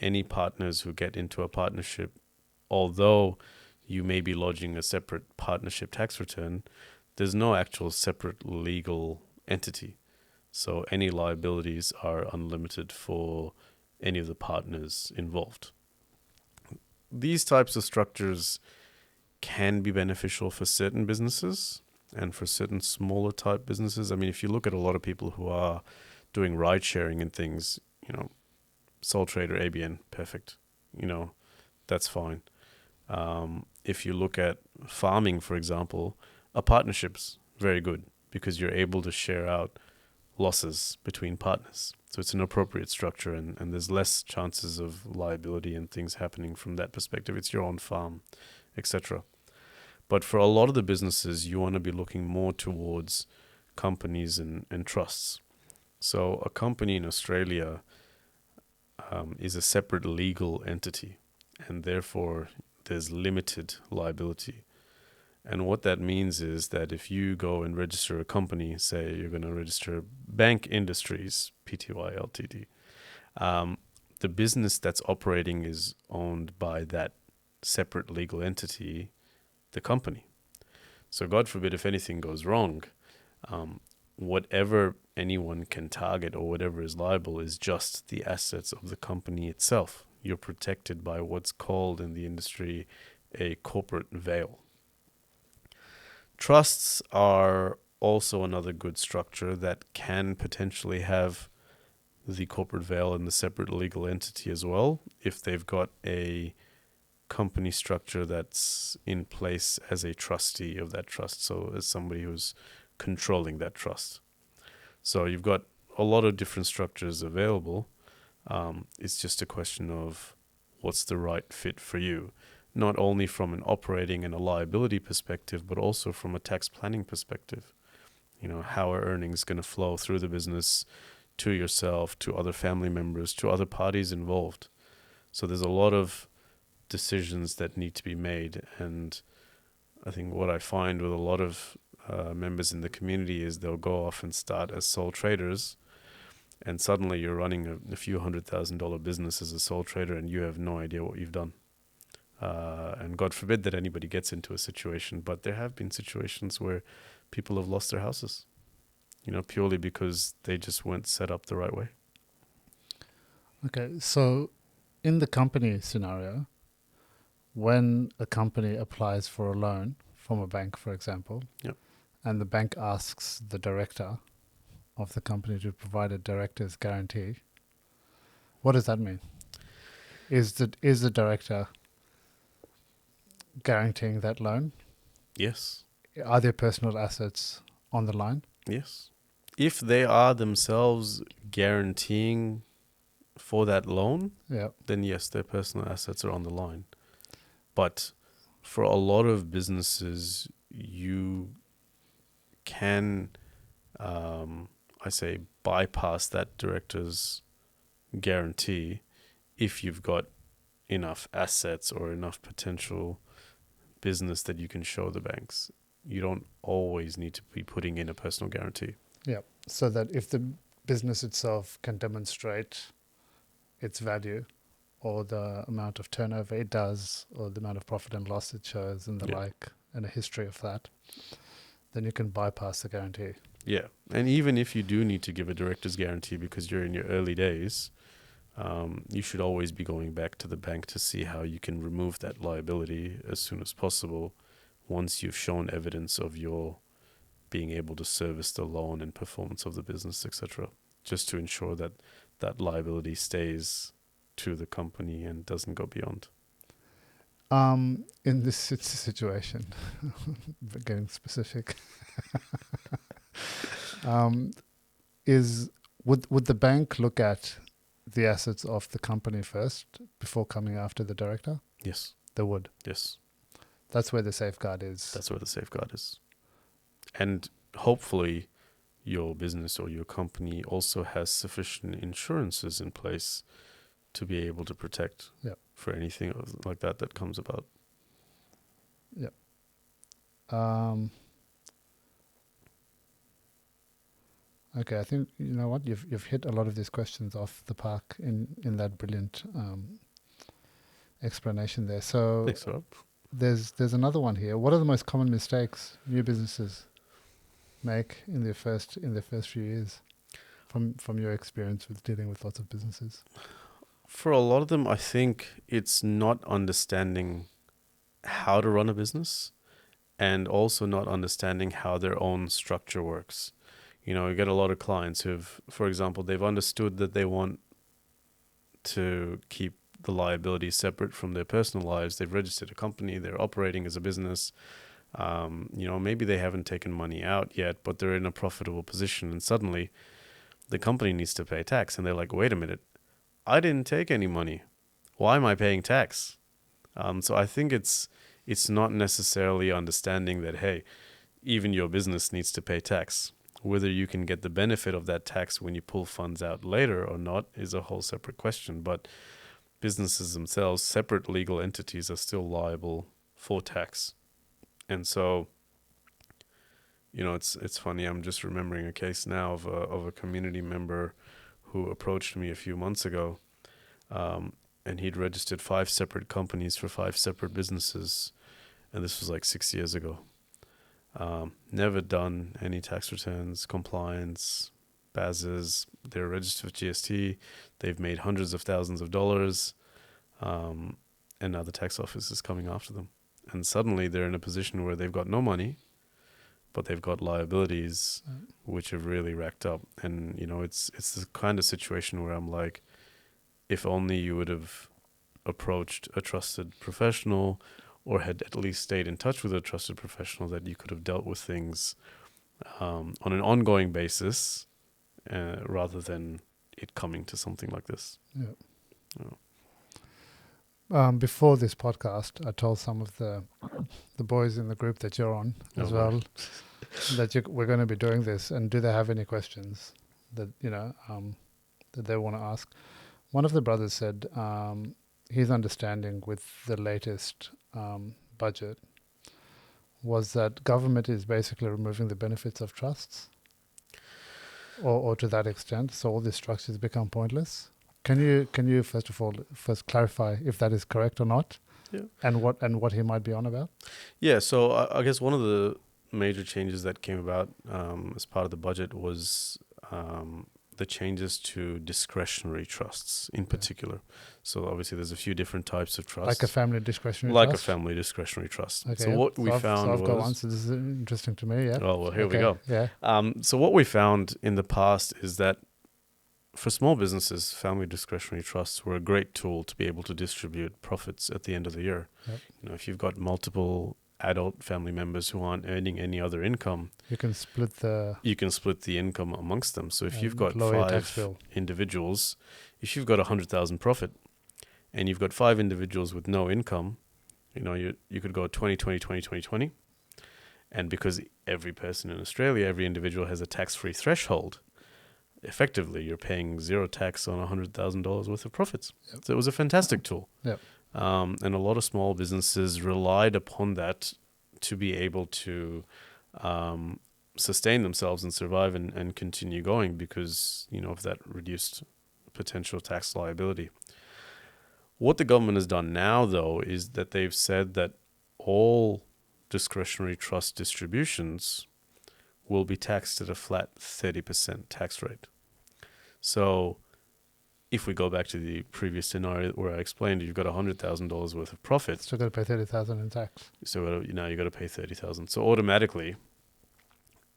Any partners who get into a partnership, although you may be lodging a separate partnership tax return, there's no actual separate legal entity. So any liabilities are unlimited for any of the partners involved. These types of structures can be beneficial for certain businesses and for certain smaller type businesses. I mean, if you look at a lot of people who are doing ride sharing and things, sole trader, ABN, perfect. That's fine. If you look at farming, for example, a partnership's very good because you're able to share out losses between partners. So it's an appropriate structure and there's less chances of liability and things happening from that perspective. It's your own farm, etc. But for a lot of the businesses, you want to be looking more towards companies and trusts. So a company in Australia is a separate legal entity, and therefore there's limited liability. And what that means is that if you go and register a company, say you're going to register Bank Industries, Pty Ltd, the business that's operating is owned by that separate legal entity, the company. So God forbid if anything goes wrong, whatever anyone can target or whatever is liable is just the assets of the company itself. You're protected by what's called in the industry a corporate veil. Trusts are also another good structure that can potentially have the corporate veil and the separate legal entity as well, if they've got a company structure that's in place as a trustee of that trust, so as somebody who's controlling that trust. So you've got a lot of different structures available. It's just a question of what's the right fit for you, not only from an operating and a liability perspective, but also from a tax planning perspective. How are earnings going to flow through the business to yourself, to other family members, to other parties involved? So there's a lot of decisions that need to be made. And I think what I find with a lot of members in the community is they'll go off and start as sole traders, and suddenly you're running a few $100,000 business as a sole trader and you have no idea what you've done. And God forbid that anybody gets into a situation, but there have been situations where people have lost their houses, purely because they just weren't set up the right way. Okay, so in the company scenario, when a company applies for a loan from a bank, for example, Yep. and the bank asks the director of the company to provide a director's guarantee, what does that mean? Is the director guaranteeing that loan? Yes. Are their personal assets on the line? Yes. If they are themselves guaranteeing for that loan, Yeah. then yes, their personal assets are on the line. But for a lot of businesses, you can, I say, bypass that director's guarantee if you've got enough assets or enough potential business that you can show the banks. You don't always need to be putting in a personal guarantee. Yeah. So that if the business itself can demonstrate its value or the amount of turnover it does or the amount of profit and loss it shows and the like, and a history of that, then you can bypass the guarantee. Yeah. And even if you do need to give a director's guarantee because you're in your early days, you should always be going back to the bank to see how you can remove that liability as soon as possible once you've shown evidence of your being able to service the loan and performance of the business, etc., just to ensure that that liability stays to the company and doesn't go beyond. In this situation, getting specific, would the bank look at the assets of the company first before coming after the director? Yes. They would. Yes. That's where the safeguard is. That's where the safeguard is. And hopefully your business or your company also has sufficient insurances in place to be able to protect for anything like that comes about. Yeah. Okay, I think you know what you've hit a lot of these questions off the park in that brilliant explanation there. So Thanks, Rob. There's another one here. What are the most common mistakes new businesses make in their first few years, from your experience with dealing with lots of businesses? For a lot of them, I think it's not understanding how to run a business and also not understanding how their own structure works. You know, you get a lot of clients who've, for example, they've understood that they want to keep the liability separate from their personal lives. They've registered a company, they're operating as a business. Maybe they haven't taken money out yet, but they're in a profitable position, and suddenly the company needs to pay tax. And they're like, wait a minute, I didn't take any money. Why am I paying tax? So I think it's not necessarily understanding that, hey, even your business needs to pay tax. Whether you can get the benefit of that tax when you pull funds out later or not is a whole separate question. But businesses themselves, separate legal entities, are still liable for tax. And so, it's funny. I'm just remembering a case now of a community member who approached me a few months ago, and he'd registered 5 separate companies for 5 separate businesses, and this was like 6 years ago. Never done any tax returns, compliance, BASs. They're registered with GST. They've made hundreds of thousands of dollars, and now the tax office is coming after them. And suddenly they're in a position where they've got no money, but they've got liabilities which have really racked up. And, it's the kind of situation where I'm like, if only you would have approached a trusted professional or had at least stayed in touch with a trusted professional, that you could have dealt with things on an ongoing basis rather than it coming to something like this. Before this podcast, I told some of the boys in the group that you're on as well that we're going to be doing this, and do they have any questions that that they want to ask? One of the brothers said his understanding with the latest budget was that government is basically removing the benefits of trusts, or to that extent, so all these structures become pointless. Can you first of all clarify if that is correct or not? Yeah. And what he might be on about? Yeah, so I guess one of the major changes that came about as part of the budget was the changes to discretionary trusts in particular. So obviously there's a few different types of trusts. Like a family discretionary trust? trust? Like a family discretionary trust. Okay, so what we found I've was... got one, so this is interesting to me, yeah. Oh, well, here we go. Yeah. So what we found in the past is that for small businesses, family discretionary trusts were a great tool to be able to distribute profits at the end of the year. Yep. If you've got multiple adult family members who aren't earning any other income, you can split the income amongst them. So if you've got 5 individuals, if you've got 100,000 profit and you've got 5 individuals with no income, You could go 2020, 2020, and because every person in Australia, every individual has a tax-free threshold, effectively you're paying zero tax on $100,000 worth of profits. Yep. So it was a fantastic tool. Yep. And a lot of small businesses relied upon that to be able to sustain themselves and survive and continue going because, of that reduced potential tax liability. What the government has done now, though, is that they've said that all discretionary trust distributions will be taxed at a flat 30% tax rate. So if we go back to the previous scenario where I explained you've got $100,000 worth of profit, Still got to pay $30,000 in tax. so now you've got to pay $30,000. So automatically,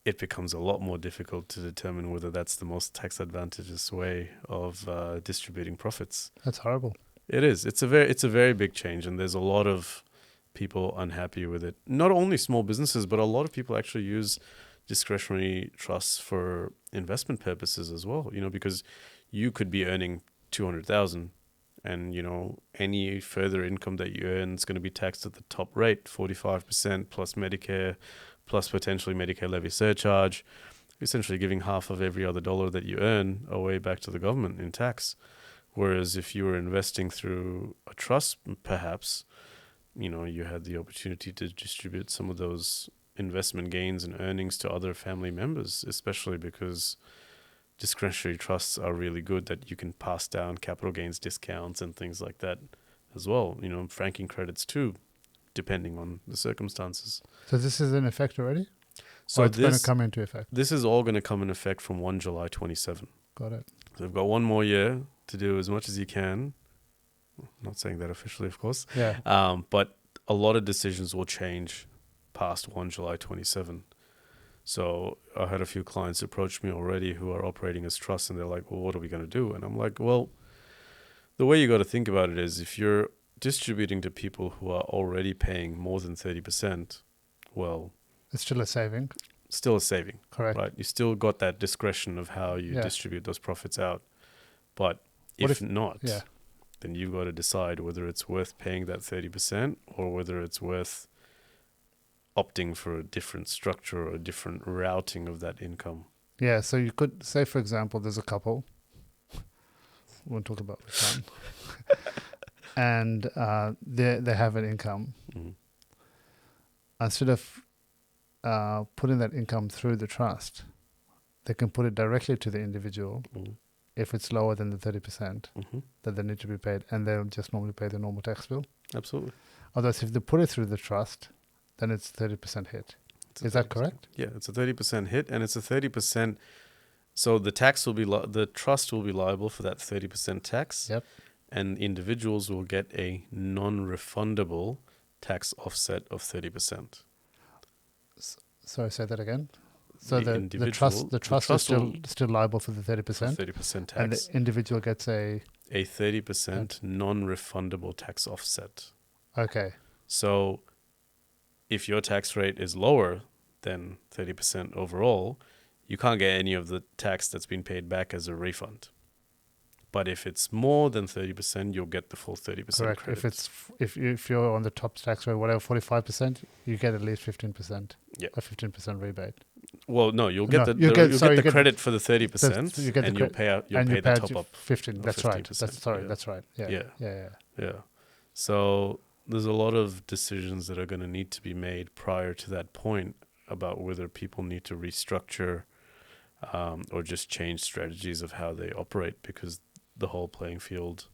it becomes a lot more difficult to determine whether that's the most tax advantageous way of distributing profits. That's horrible. It is. It's a very big change, and there's a lot of people unhappy with it. Not only small businesses, but a lot of people actually use discretionary trusts for investment purposes as well. Because you could be earning 200,000, and any further income that you earn is going to be taxed at the top rate, 45% plus Medicare, plus potentially Medicare levy surcharge, essentially giving half of every other dollar that you earn away back to the government in tax. Whereas if you were investing through a trust, perhaps, you had the opportunity to distribute some of those investment gains and earnings to other family members, especially because discretionary trusts are really good that you can pass down capital gains discounts and things like that as well. Franking credits too, depending on the circumstances. So this is in effect already? So it's going to come into effect? This is all going to come in effect from 1 July 27. Got it. So we've got one more year to do as much as you can. Not saying that officially, of course. Yeah. But a lot of decisions will change past 1 July 27. So I had a few clients approach me already who are operating as trusts, and they're like, well, what are we going to do? And I'm like, well, the way you got to think about it is if you're distributing to people who are already paying more than 30%, well, it's still a saving. Still a saving. Correct. Right? You still got that discretion of how you distribute those profits out. But if not, then you've got to decide whether it's worth paying that 30% or whether it's worth opting for a different structure or a different routing of that income. Yeah, so you could say, for example, there's a couple. We won't talk about which one. And they have an income. Mm-hmm. Instead of putting that income through the trust, they can put it directly to the individual. Mm-hmm. If it's lower than the 30% Mm-hmm. that they need to be paid, and they'll just normally pay the normal tax bill. Absolutely. Otherwise, if they put it through the trust, then it's 30% hit. Is that correct? Yeah, it's a 30% hit, and it's a 30%. So the tax will be the trust will be liable for that 30% tax. Yep. And individuals will get a non-refundable tax offset of 30%. Sorry, say that again. So the trust is still liable for the 30%. 30% tax. And the individual gets a 30% non-refundable tax offset. Okay. So if your tax rate is lower than 30% overall, you can't get any of the tax that's been paid back as a refund. But if it's more than 30%, you'll get the full 30% Correct. credit. If you're on the top tax rate, whatever, 45%, you get at least 15%. Yeah. A 15% rebate. Well, no, you'll get the credit for the 30%, and you'll pay the top up 15. That's right. 15%. That's right. Yeah. So there's a lot of decisions that are going to need to be made prior to that point about whether people need to restructure or just change strategies of how they operate, because the whole playing field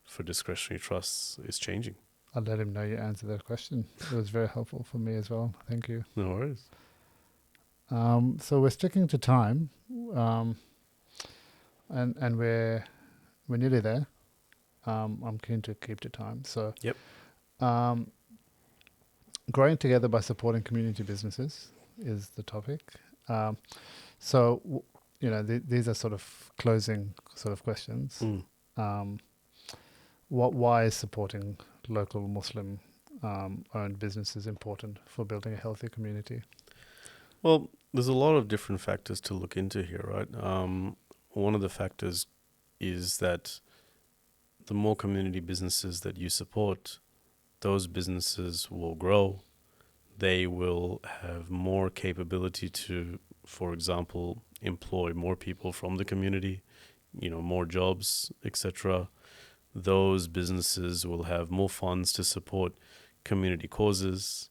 for discretionary trusts is changing. I'll let him know you answered that question. It was very helpful for me as well. Thank you. No worries. So we're sticking to time, and we're nearly there. I'm keen to keep to time. So yep. Growing together by supporting community businesses is the topic. These are sort of closing sort of questions. Why is supporting local Muslim owned businesses important for building a healthy community? Well, there's a lot of different factors to look into here, right? One of the factors is that the more community businesses that you support, those businesses will grow. They will have more capability to, for example, employ more people from the community, more jobs, etc. Those businesses will have more funds to support community causes.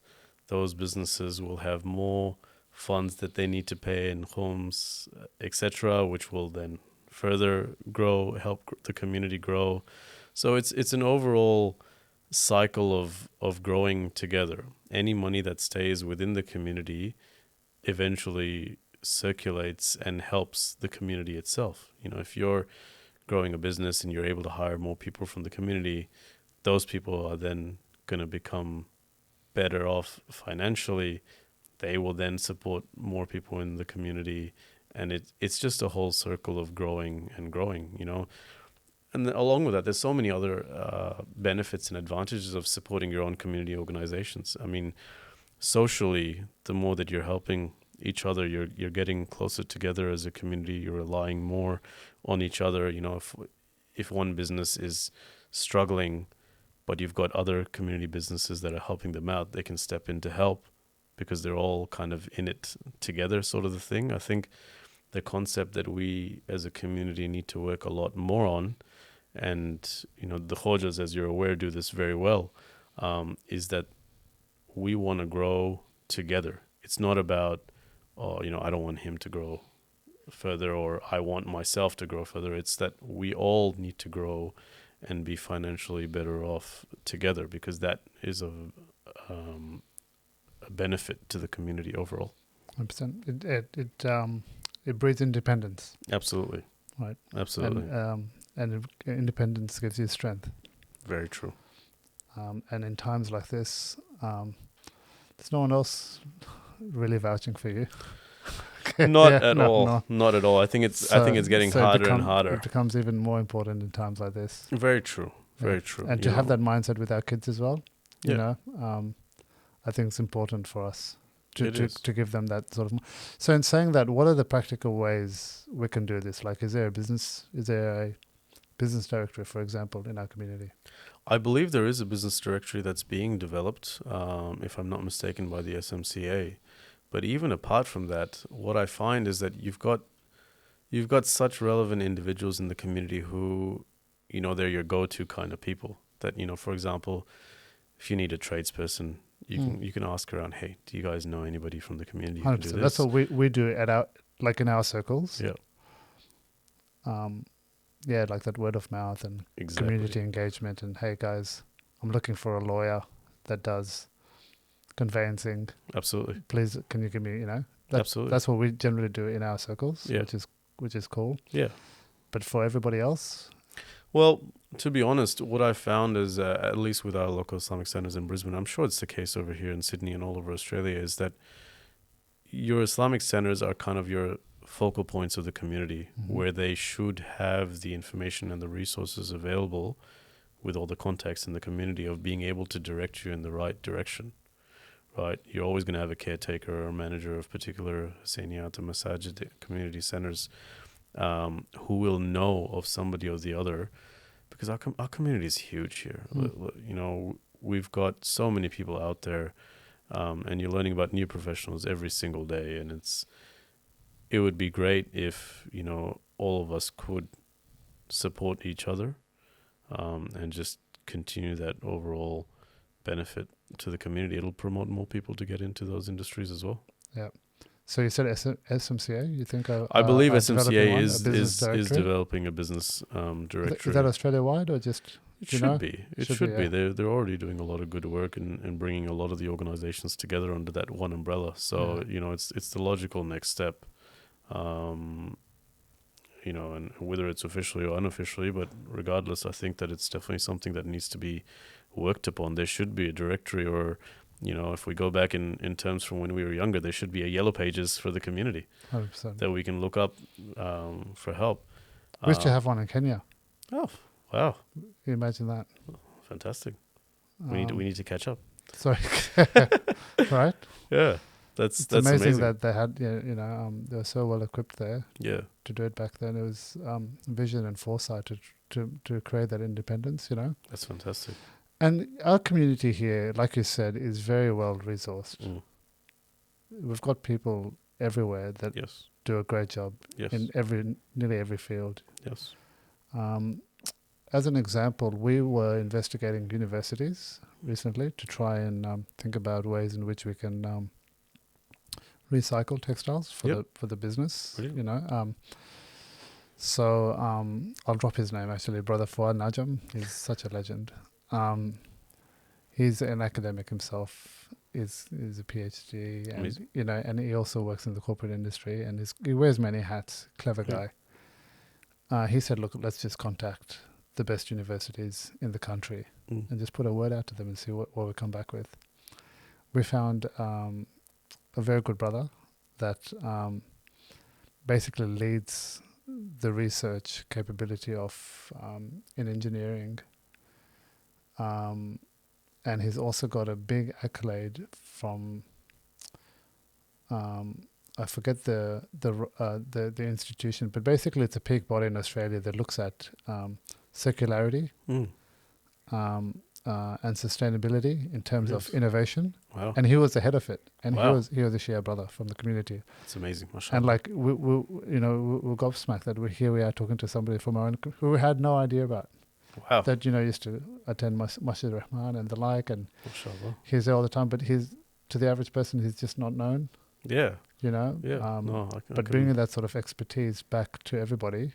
Those businesses will have more funds that they need to pay in homes, etc., which will then further grow, help the community grow. So it's an overall cycle of growing together. Any money that stays within the community eventually circulates and helps the community itself. If you're growing a business and you're able to hire more people from the community, those people are then going to become better off financially. They will then support more people in the community, and it's just a whole circle of growing and growing. And along with that, there's so many other benefits and advantages of supporting your own community organizations. I mean, socially, the more that you're helping each other, you're getting closer together as a community. You're relying more on each other. If one business is struggling, but you've got other community businesses that are helping them out, they can step in to help because they're all kind of in it together, sort of the thing. I think the concept that we as a community need to work a lot more on, and the Khojas, as you're aware, do this very well, is that we want to grow together. It's not about, I don't want him to grow further or I want myself to grow further. It's that we all need to grow and be financially better off together, because that is a benefit to the community overall. 100%. It breeds independence. Absolutely. Right. Absolutely. And independence gives you strength. Very true. And in times like this, there's no one else really vouching for you. Not at all. Not at all. I think it's getting harder and harder. It becomes even more important in times like this. Very true. Very true. And to have that mindset with our kids as well, I think it's important for us to give them that sort of. So in saying that, what are the practical ways we can do this? Like, is there a business directory, for example, in our community? I believe there is a business directory that's being developed, if I'm not mistaken, by the SMCA. But even apart from that, what I find is that you've got such relevant individuals in the community who, they're your go-to kind of people. That, for example, if you need a tradesperson, you can ask around, hey, do you guys know anybody from the community who can do this? That's what we do in our circles. Yeah. Like that word of mouth and community engagement. And hey, guys, I'm looking for a lawyer that does conveyancing. Absolutely. Please, can you give me, Absolutely. That's what we generally do in our circles, which is cool. Yeah. But for everybody else? Well, to be honest, what I found is, at least with our local Islamic centers in Brisbane, I'm sure it's the case over here in Sydney and all over Australia, is that your Islamic centers are kind of your focal points of the community, where they should have the information and the resources available with all the context in the community of being able to direct you in the right direction. Right, you're always going to have a caretaker or manager of particular Hussainiyat and Masajid community centers who will know of somebody or the other, because our community is huge here. We've got so many people out there, and you're learning about new professionals every single day, and it would be great if all of us could support each other and just continue that overall benefit to the community. It'll promote more people to get into those industries as well. Yeah. So you said SMCA? You think? I believe SMCA is developing a business directory. Is that Australia wide or just? It should be. It should be. They're already doing a lot of good work and bringing a lot of the organizations together under that one umbrella. So it's the logical next step. And whether it's officially or unofficially, but regardless, I think that it's definitely something that needs to be worked upon. There should be a directory, or if we go back in terms from when we were younger, there should be a yellow pages for the community 100%. that we can look up for help. We used to have one in Kenya. Oh, wow. Can you imagine that? Fantastic. We need to catch up. Sorry. Right? Yeah. That's amazing that they had, they were so well equipped there. Yeah. To do it back then. It was vision and foresight to create that independence, That's fantastic. And our community here, like you said, is very well resourced. Mm. We've got people everywhere that Yes. do a great job Yes. in nearly every field. Yes. As an example, we were investigating universities recently to try and think about ways in which we can recycle textiles for the business. Brilliant. You know, so I'll drop his name actually, Brother Fuad Najam. He's such a legend. He's an academic himself. Is a PhD, and Amazing. you know, and he also works in the corporate industry, and he wears many hats. Clever Yeah. guy. He said, "Look, let's just contact the best universities in the country and just put a word out to them and see what we come back with." We found a very good brother that basically leads the research capability of in engineering. And he's also got a big accolade from I forget the institution, but basically it's a peak body in Australia that looks at circularity and sustainability in terms of innovation. Wow. And he was the head of it, and Wow. he was a Shia brother from the community. It's amazing. Mashallah. And like we we're gobsmacked that we are talking to somebody from our own who we had no idea about. Wow. That used to attend Masjid Rahman and the like, and Mashallah. he's there all the time. But to the average person, he's just not known. Yeah. You know. Yeah. But bringing that sort of expertise back to everybody,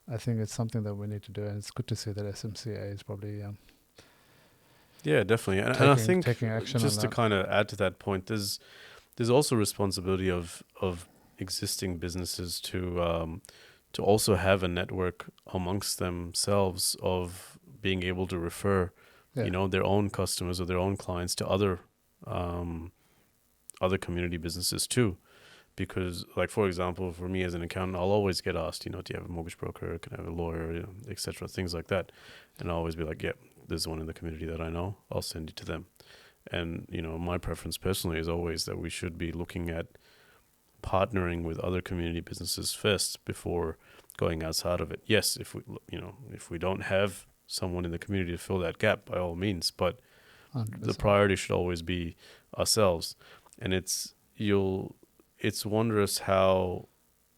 I think it's something that we need to do, and it's good to see that SMCA is probably yeah, definitely. And I think taking action just on to that. kind of add to that point, there's also responsibility of existing businesses to also have a network amongst themselves of being able to refer, their own customers or their own clients to other community businesses too. Because, like, for example, for me as an accountant, I'll always get asked, do you have a mortgage broker? Can I have a lawyer? etc. Things like that. And I'll always be like, yeah, there's one in the community that I know. I'll send you to them. And, my preference personally is always that we should be looking at partnering with other community businesses first before going outside of it. Yes, if we don't have someone in the community to fill that gap, by all means, but 100%. the priority should always be ourselves. And it's wondrous how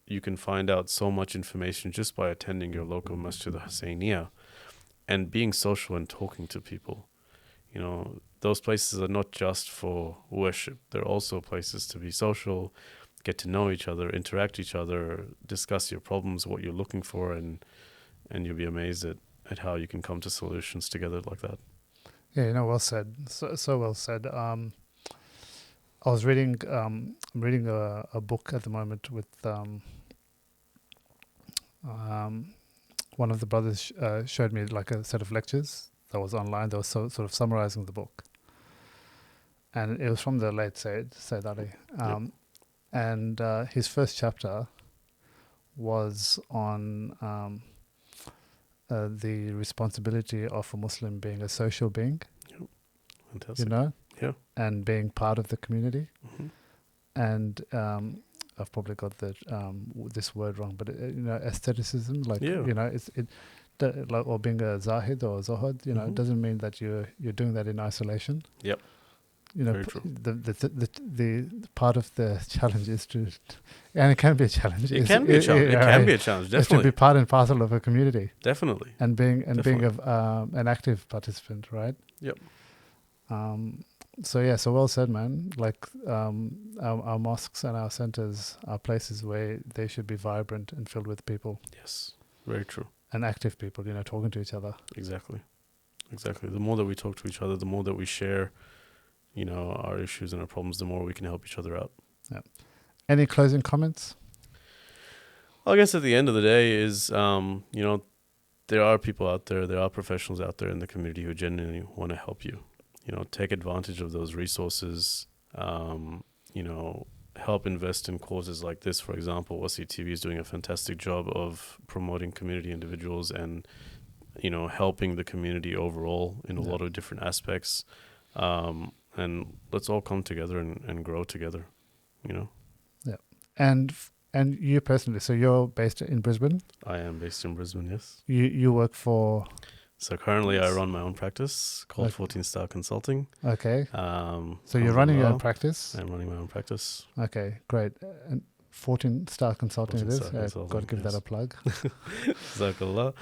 you can find out so much information just by attending your local Masjid al-Husseiniya and being social and talking to people. Those places are not just for worship. They're also places to be social, get to know each other, interact with each other, discuss your problems, what you're looking for, and you'll be amazed at how you can come to solutions together like that. Yeah, well said. So well said. I was reading. I'm reading a book at the moment with one of the brothers showed me like a set of lectures that was online. That was sort of summarizing the book, and it was from the late Sayyid Ali. And his first chapter was on the responsibility of a Muslim being a social being. Fantastic. Yeah. And being part of the community. Mm-hmm. And I've probably got this word wrong, but aestheticism, like or being a zahid or zohad, it doesn't mean that you're doing that in isolation. Yep. Very true. The part of the challenge is and it can be a challenge. It can be a challenge. It can be a challenge. Definitely. Is to be part and parcel of a community. Definitely. And being an active participant, right? Yep. So well said, man. Like our mosques and our centers are places where they should be vibrant and filled with people. Yes, very true. And active people, talking to each other. Exactly. The more that we talk to each other, the more that we share, our issues and our problems, the more we can help each other out. Yeah. Any closing comments? Well, I guess at the end of the day is, there are people out there, there are professionals out there in the community who genuinely want to help you. Take advantage of those resources, help invest in causes like this. For example, Alwasi TV is doing a fantastic job of promoting community individuals and, helping the community overall in a lot of different aspects. And let's all come together and grow together, Yeah. And you personally, so you're based in Brisbane? I am based in Brisbane, yes. You work for... So currently I Yes. run my own practice called Okay. 14 Star Consulting. Okay. So you're running your own practice? I'm running my own practice. Okay, great. And 14 Star Consulting 14 it is? Star Consulting, Got to give that yes. a plug. Jazakallah.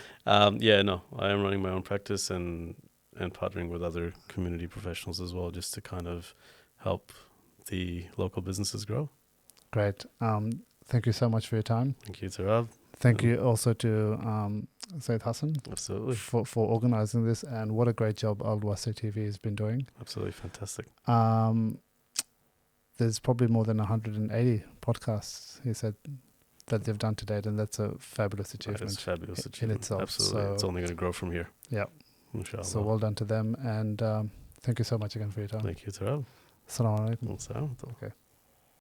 Yeah, no, I am running my own practice and partnering with other community professionals as well, just to kind of help the local businesses grow. Great. Thank you so much for your time. Thank you, Turab. Thank you also to Said Hassan Absolutely. for organizing this, and what a great job Alwasi TV has been doing. Absolutely fantastic. There's probably more than 180 podcasts, he said, that they've done to date, and that's a fabulous achievement. It's fabulous in achievement. itself. Absolutely. So, it's only going to grow from here. Yeah. Inshallah. So well done to them, and thank you so much again for your time. Thank you, Turab. Assalamu alaikum. Assalamu alaikum. Okay.